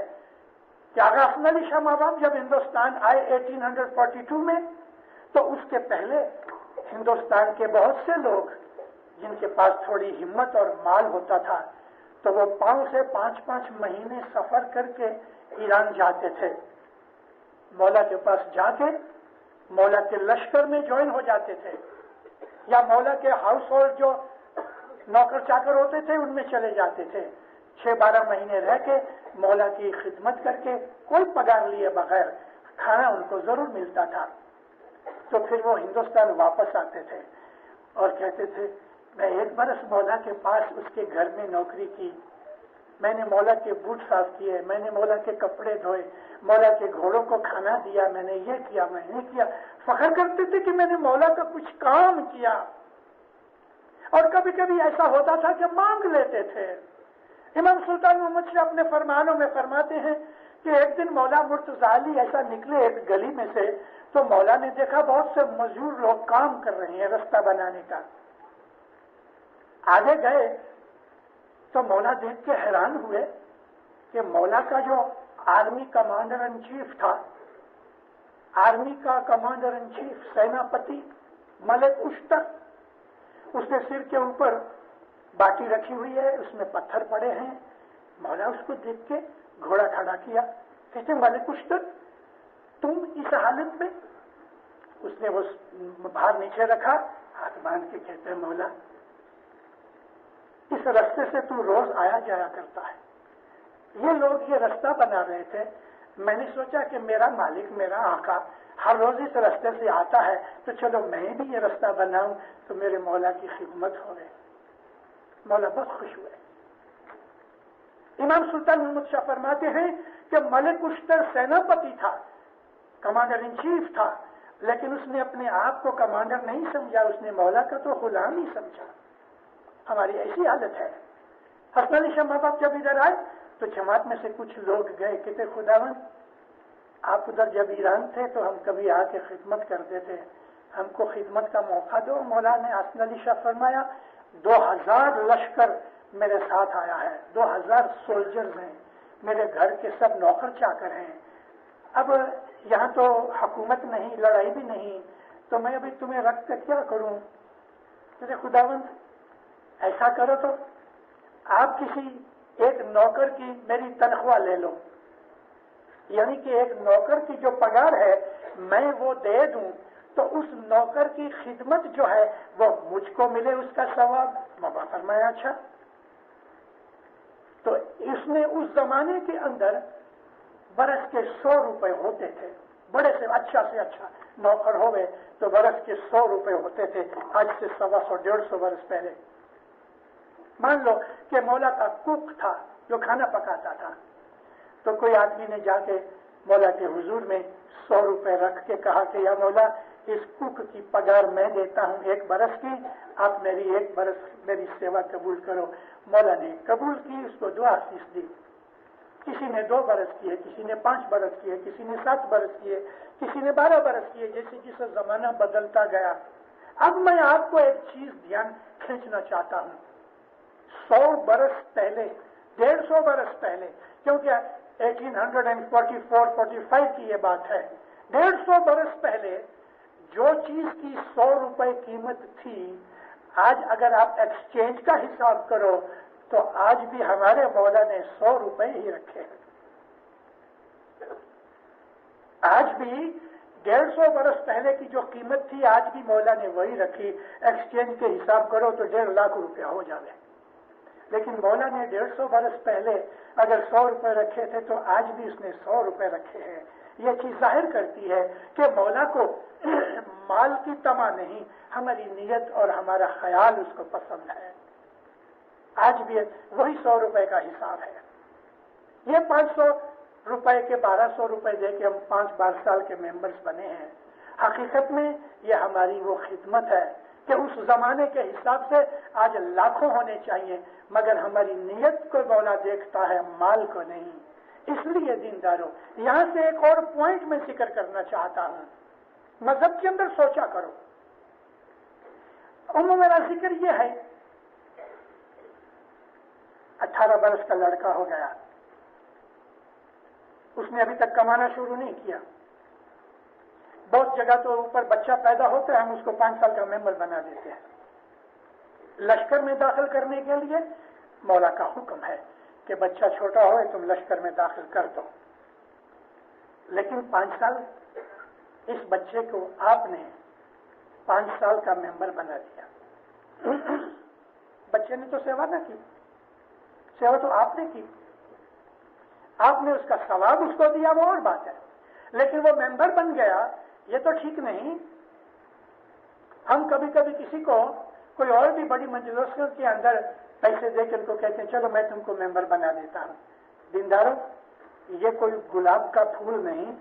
کہ آغا حسن علی شاہ ماباب جب ہندوستان آئے 1842 میں، تو اس کے پہلے ہندوستان کے بہت سے لوگ جن کے پاس تھوڑی ہمت اور مال ہوتا تھا تو وہ 5 سے 5 مہینے سفر کر کے ایران جاتے تھے. مولا کے پاس جا کے مولا کے لشکر میں جوائن ہو جاتے تھے، یا مولا کے ہاؤس ہولڈ جو نوکر چاکر ہوتے تھے ان میں چلے جاتے تھے، 6-12 مہینے رہ کے مولا کی خدمت کر کے کوئی پگار لیے بغیر کھانا ان کو ضرور ملتا تھا۔ تو پھر وہ ہندوستان واپس آتے تھے اور کہتے تھے میں 1 برس مولا کے پاس اس کے گھر میں نوکری کی، میں نے مولا کے بوٹ صاف کیے، میں نے مولا کے کپڑے دھوئے، مولا کے گھوڑوں کو کھانا دیا، میں نے یہ کیا، میں نے کیا، فخر کرتے تھے کہ میں نے مولا کا کچھ کام کیا۔ اور کبھی کبھی ایسا ہوتا تھا کہ مانگ لیتے تھے۔ امام سلطان محمد شاہ اپنے فرمانوں میں فرماتے ہیں کہ ایک دن مولا مرتضیٰ علی ایسا نکلے ایک گلی میں سے، تو مولا نے دیکھا بہت سے مزدور لوگ کام کر رہے ہیں رستہ بنانے کا۔ آگے گئے تو مولا دیکھ کے حیران ہوئے کہ مولا کا جو آرمی کمانڈر ان چیف تھا، آرمی کا کمانڈر ان چیف سیناپتی ملک اشتر، اس نے سر کے اوپر باٹی رکھی ہوئی ہے، اس میں پتھر پڑے ہیں۔ مولا اس کو دیکھ کے گھوڑا کھڑا کیا، کہتے ملک اشتر تم اس حالت میں؟ اس نے وہ باہر نیچے رکھا، ہاتھ باندھ کے کہتے ہیں مولا اس رستے سے تو روز آیا جایا کرتا ہے، یہ لوگ یہ رستہ بنا رہے تھے، میں نے سوچا کہ میرا مالک میرا آقا ہر روز اس رستے سے آتا ہے تو چلو میں بھی یہ رستہ بناؤں تو میرے مولا کی خدمت ہو گئی۔ مولا بہت خوش ہوئے۔ امام سلطان محمد شاہ فرماتے ہیں کہ ملک اشتر سیناپتی تھا، کمانڈر ان چیف تھا، لیکن اس نے اپنے آپ کو کمانڈر نہیں سمجھا، اس نے مولا کا تو غلام ہی سمجھا۔ ہماری ایسی حالت ہے۔ حسن علی شاہ ماں باپ جب ادھر آئے تو جماعت میں سے کچھ لوگ گئے، کہتے خداوند آپ ادھر جب ایران تھے تو ہم کبھی آ کے خدمت کرتے تھے، ہم کو خدمت کا موقع دو۔ مولا نے حسن علی شاہ فرمایا 2000 لشکر میرے ساتھ آیا ہے، 2000 سولجرز ہیں، میرے گھر کے سب نوکر چاکر ہیں، اب یہاں تو حکومت نہیں، لڑائی بھی نہیں، تو میں ابھی تمہیں رکھ کے کیا کروں؟ کہتے خداوند ایسا کرو تو آپ کسی ایک نوکر کی میری تنخواہ لے لو، یعنی کہ ایک نوکر کی جو پگار ہے میں وہ دے دوں تو اس نوکر کی خدمت جو ہے وہ مجھ کو ملے، اس کا ثواب۔ بابا فرمایا اچھا۔ تو اس نے اس زمانے کے اندر برس کے 100 روپے ہوتے تھے، بڑے سے اچھا نوکر ہو گئے تو برس کے 100 روپے ہوتے تھے، آج سے 125 برس پہلے۔ مان لو کہ مولا کا کوک تھا جو کھانا پکاتا تھا، تو کوئی آدمی نے جا کے مولا کے حضور میں 100 روپے رکھ کے کہا کہ یا مولا اس کوک کی پگار میں دیتا ہوں 1 برس کی، آپ میری 1 برس میری سیوا قبول کرو۔ مولا نے قبول کی، اس کو 2 آشیش دی۔ کسی نے 2 برس کیے، کسی نے 5 برس کیے، کسی نے 7 برس کیے، کسی نے 12 برس کیے، جیسے جیسے زمانہ بدلتا گیا۔ اب میں آپ کو ایک چیز دھیان کھینچنا چاہتا ہوں، 100 برس پہلے، 150 برس پہلے، کیونکہ 1844-45 کی یہ بات ہے، 150 برس پہلے جو چیز کی 100 روپے قیمت تھی، آج اگر آپ ایکسچینج کا حساب کرو تو آج بھی ہمارے مولا نے 100 روپے ہی رکھے ہیں۔ آج بھی 150 برس پہلے کی جو قیمت تھی آج بھی مولا نے وہی رکھی، ایکسچینج کے حساب کرو تو 1.5 لاکھ روپیہ ہو جائے، لیکن مولا نے 150 برس پہلے اگر 100 روپے رکھے تھے تو آج بھی اس نے 100 روپے رکھے ہیں۔ یہ چیز ظاہر کرتی ہے کہ مولا کو مال کی طمع نہیں، ہماری نیت اور ہمارا خیال اس کو پسند ہے۔ آج بھی وہی 100 روپے کا حساب ہے۔ یہ 500 روپے کے 1200 روپے دے کے ہم 5 سال کے ممبرز بنے ہیں۔ حقیقت میں یہ ہماری وہ خدمت ہے کہ اس زمانے کے حساب سے آج لاکھوں ہونے چاہیے، مگر ہماری نیت کو مولا دیکھتا ہے، مال کو نہیں۔ اس لیے دینداروں، یہاں سے ایک اور پوائنٹ میں ذکر کرنا چاہتا ہوں، مذہب کے اندر سوچا کرو۔ میرا ذکر یہ ہے، 18 برس کا لڑکا ہو گیا، اس نے ابھی تک کمانا شروع نہیں کیا۔ بہت جگہ تو اوپر بچہ پیدا ہوتا ہے، ہم اس کو 5 سال کا ممبر بنا دیتے ہیں۔ لشکر میں داخل کرنے کے لیے مولا کا حکم ہے کہ بچہ چھوٹا ہوئے تم لشکر میں داخل کر دو۔ لیکن 5 سال اس بچے کو آپ نے 5 سال کا ممبر بنا دیا. بچے نے تو سیوا نہ کی، سیوا تو آپ نے کی. آپ نے اس کا ثواب اس کو دیا، وہ اور بات ہے، لیکن وہ ممبر بن گیا، یہ تو ٹھیک نہیں. ہم کبھی کبھی کسی کو کوئی اور بھی بڑی مجلسوں کے اندر پیسے دے کے ان کو کہتے ہیں چلو میں تم کو ممبر بنا دیتا ہوں. دینداروں، یہ کوئی گلاب کا پھول نہیں،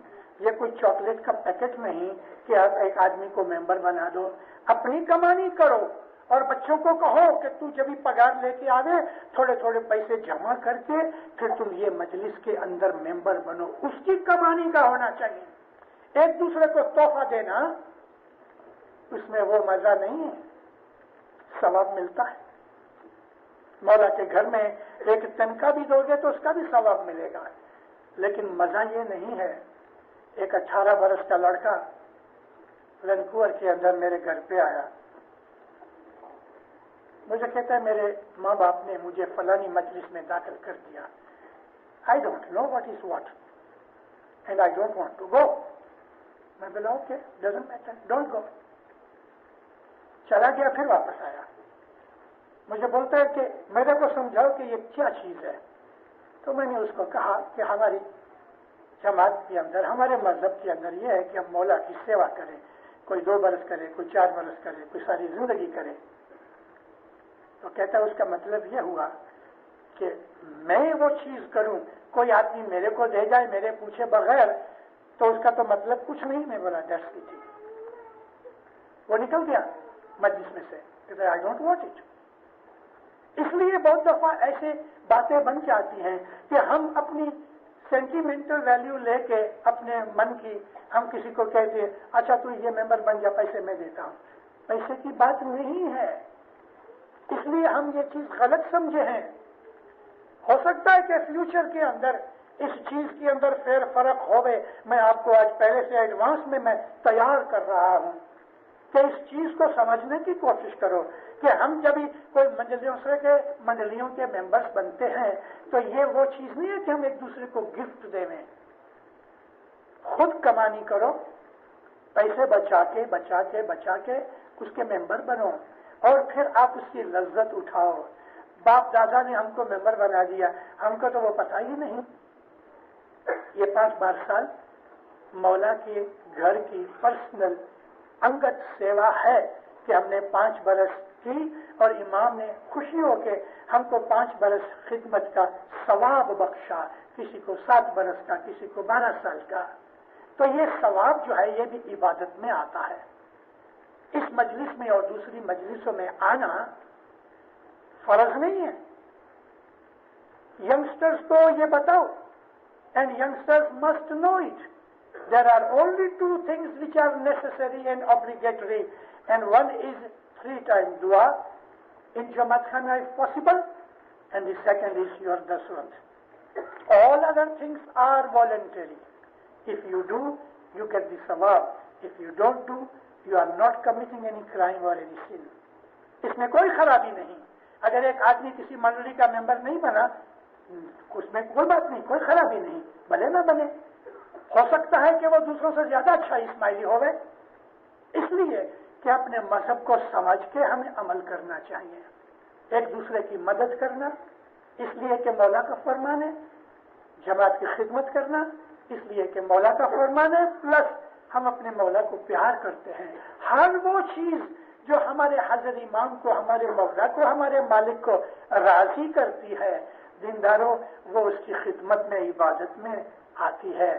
یہ کوئی چاکلیٹ کا پیکٹ نہیں کہ آپ ایک آدمی کو ممبر بنا دو. اپنی کمانی کرو اور بچوں کو کہو کہ تو جب بھی پگار لے کے آوے تھوڑے تھوڑے پیسے جمع کر کے پھر تم یہ مجلس کے اندر ممبر بنو. اس کی کمانی کا ہونا چاہیے. ایک دوسرے کو تحفہ دینا اس میں وہ مزہ نہیں ہے. ثواب ملتا ہے. مولا کے گھر میں ایک تنخواہ بھی دو گے تو اس کا بھی ثواب ملے گا، لیکن مزہ یہ نہیں ہے. ایک 18 برس کا لڑکا وینکوور کے اندر میرے گھر پہ آیا، مجھے کہتا ہے میرے ماں باپ نے مجھے فلانی مجلس میں داخل کر دیا. I don't know what is what and I don't want to go. میں بولا okay doesn't matter, don't go. چلا گیا، پھر واپس آیا. مجھے بولتا ہے کہ میرے کو سمجھاؤ کہ یہ کیا چیز ہے. تو میں نے اس کو کہا کہ ہماری جماعت کے اندر، ہمارے مذہب کے اندر یہ ہے کہ ہم مولا کی سیوا کریں. کوئی 2 برس کرے، کوئی 4 برس کرے، کوئی ساری زندگی کرے. تو کہتا ہے اس کا مطلب یہ ہوا کہ میں وہ چیز کروں، کوئی آدمی میرے کو دے جائے میرے پوچھے بغیر، تو اس کا تو مطلب کچھ نہیں. میں بولا دس کی تھی. وہ نکل گیا مجلس میں سے، کہتا ہے آئی ڈونٹ وانٹ اٹ. اس لیے بہت دفعہ ایسے باتیں بن جاتی ہیں کہ ہم اپنی سینٹیمنٹل ویلیو لے کے اپنے من کی ہم کسی کو کہتے ہیں اچھا تو یہ ممبر بن جا، پیسے میں دیتا ہوں. پیسے کی بات نہیں ہے. اس لیے ہم یہ چیز غلط سمجھے ہیں. ہو سکتا ہے کہ فیوچر کے اندر اس چیز کے اندر فیر فرق ہوئے. میں آپ کو آج پہلے سے ایڈوانس میں تیار کر رہا ہوں کہ اس چیز کو سمجھنے کی کوشش کرو کہ ہم جب کوئی منڈلیوں کے ممبرز بنتے ہیں تو یہ وہ چیز نہیں ہے کہ ہم ایک دوسرے کو گفٹ دیں. خود کمانی کرو، پیسے بچا کے اس کے ممبر بنو اور پھر آپ اس کی لذت اٹھاؤ. باپ دادا نے ہم کو ممبر بنا دیا، ہم کو تو وہ پتہ ہی نہیں. یہ 5 سال مولا کے گھر کی پرسنل انگت سیوا ہے کہ ہم نے 5 برس کی اور امام نے خوشی ہو کے ہم کو 5 برس خدمت کا ثواب بخشا. کسی کو 7 برس کا، کسی کو 12 سال کا. تو یہ ثواب جو ہے یہ بھی عبادت میں آتا ہے. اس مجلس میں اور دوسری مجلسوں میں آنا فرض نہیں ہے. ینگسٹرز کو یہ بتاؤ، and youngsters must know it. There are only 2 things which are necessary and obligatory, and one is 3 times dua in Jamaat Khana if possible, and the second is your daswant. All other things are voluntary. If you do, you get the sawab. If you don't do, you are not committing any crime or any sin. اس میں کوئی خرابی نہیں. اگر ایک آدمی کسی منڈلی کا ممبر نہیں بنا اس میں کوئی بات نہیں، کوئی خرابی نہیں، بھلے نہ بنے. ہو سکتا ہے کہ وہ دوسروں سے زیادہ اچھا اسماعیلی ہوئے. اس لیے کہ اپنے مذہب کو سمجھ کے ہمیں عمل کرنا چاہیے، ایک دوسرے کی مدد کرنا اس لیے کہ مولا کا فرمان ہے، جماعت کی خدمت کرنا اس لیے کہ مولا کا فرمان ہے، پلس ہم اپنے مولا کو پیار کرتے ہیں. ہر وہ چیز جو ہمارے حضرت امام کو، ہمارے مولا کو، ہمارے مالک کو راضی کرتی ہے دینداروں، وہ اس کی خدمت میں، عبادت میں آتی ہے.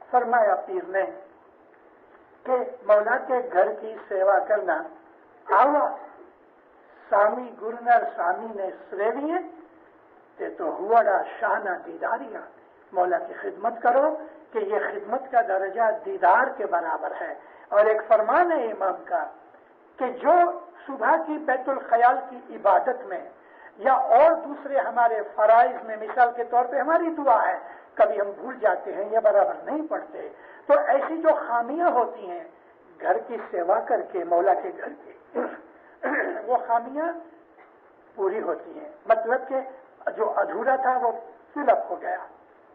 فرمایا پیر نے کہ مولا کے گھر کی سیوا کرنا آوا سامی گرنر سامی نے سریویے تے تو ہوا شانہ دیداریاں. مولا کی خدمت کرو کہ یہ خدمت کا درجہ دیدار کے برابر ہے. اور ایک فرمان ہے امام کا کہ جو صبح کی بیت الخیال کی عبادت میں یا اور دوسرے ہمارے فرائض میں، مثال کے طور پہ ہماری دعا ہے، کبھی ہم بھول جاتے ہیں یا برابر نہیں پڑھتے، تو ایسی جو خامیاں ہوتی ہیں گھر کی سیوا کر کے مولا کے گھر کی وہ خامیاں پوری ہوتی ہیں. مطلب کہ جو ادھورا تھا وہ فل اپ ہو گیا.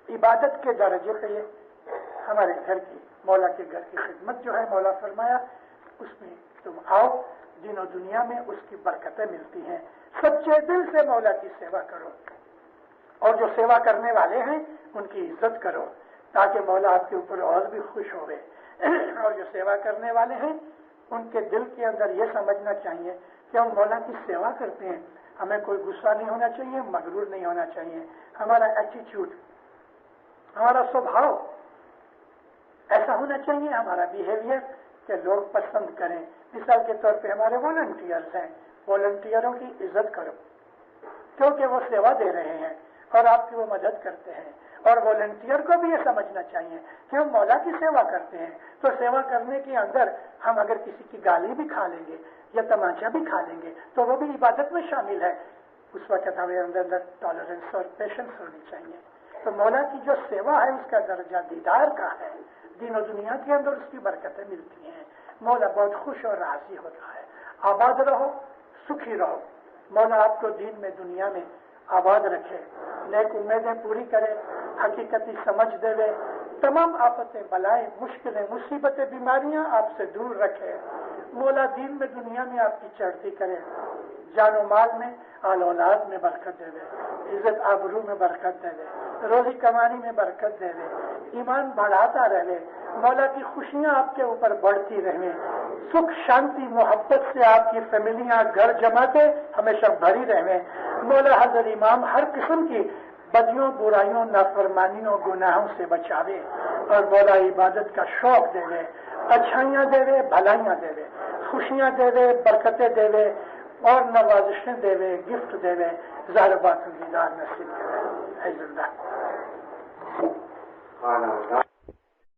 عبادت کے درجے پہ یہ ہمارے گھر کی مولا کے گھر کی خدمت جو ہے مولا فرمایا اس میں تم آؤ، دین و دنیا میں اس کی برکتیں ملتی ہیں. سچے دل سے مولا کی سیوا کرو اور جو سیوا کرنے والے ہیں ان کی عزت کرو تاکہ مولا آپ کے اوپر اور بھی خوش ہوئے. اور جو سیوا کرنے والے ہیں ان کے دل کے اندر یہ سمجھنا چاہیے کہ ہم مولا کی سیوا کرتے ہیں، ہمیں کوئی غصہ نہیں ہونا چاہیے، مغرور نہیں ہونا چاہیے. ہمارا ایٹیچیوڈ، ہمارا سوبھاؤ ایسا ہونا چاہیے، ہمارا بیہیویئر کہ لوگ پسند کریں. مثال کے طور پہ ہمارے والنٹیئرز ہیں، والنٹیئروں کی عزت کرو کیونکہ وہ سیوا دے رہے ہیں اور آپ کی وہ مدد کرتے ہیں. اور والنٹیئر کو بھی یہ سمجھنا چاہیے کہ ہم مولا کی سیوا کرتے ہیں تو سیوا کرنے کے اندر ہم اگر کسی کی گالی بھی کھا لیں گے یا تماچا بھی کھا لیں گے تو وہ بھی عبادت میں شامل ہے. اس وقت ہمیں اندر ٹالرنس اور پیشنس ہونی چاہیے. تو مولا کی جو سیوا ہے اس کا درجہ دیدار کا ہے، دین و دنیا کے اندر اس کی برکتیں ملتی ہیں. مولا بہت خوش اور راضی ہوتا ہے. آباد رہو، سکھی رہو. مولا آپ کو دین میں دنیا میں آباد رکھے، نیک امیدیں پوری کرے، حقیقتی سمجھ دے، تمام آفتیں بلائیں مشکلیں مصیبتیں بیماریاں آپ سے دور رکھے. مولا دین میں دنیا میں آپ کی چڑھتی کرے، جان و مال میں، آل اولاد میں برکت دے، عزت آبرو میں برکت دے، روزی کمانی میں برکت دے، ایمان بڑھاتا رہے. مولا کی خوشیاں آپ کے اوپر بڑھتی رہیں، سکھ شانتی محبت سے آپ کی فیملیاں گھر جما کے ہمیشہ بھری رہیں. مولا حضرت امام ہر قسم کی بدیوں برائیوں نافرمانیوں گناہوں سے بچاوے اور مولا عبادت کا شوق دے، اچھائیاں دے، بھلائیاں دے، خوشیاں دے، برکتیں دے اور نوازشیں دے، گفٹ دے، ظاہر بات دیدار نصیب کرے.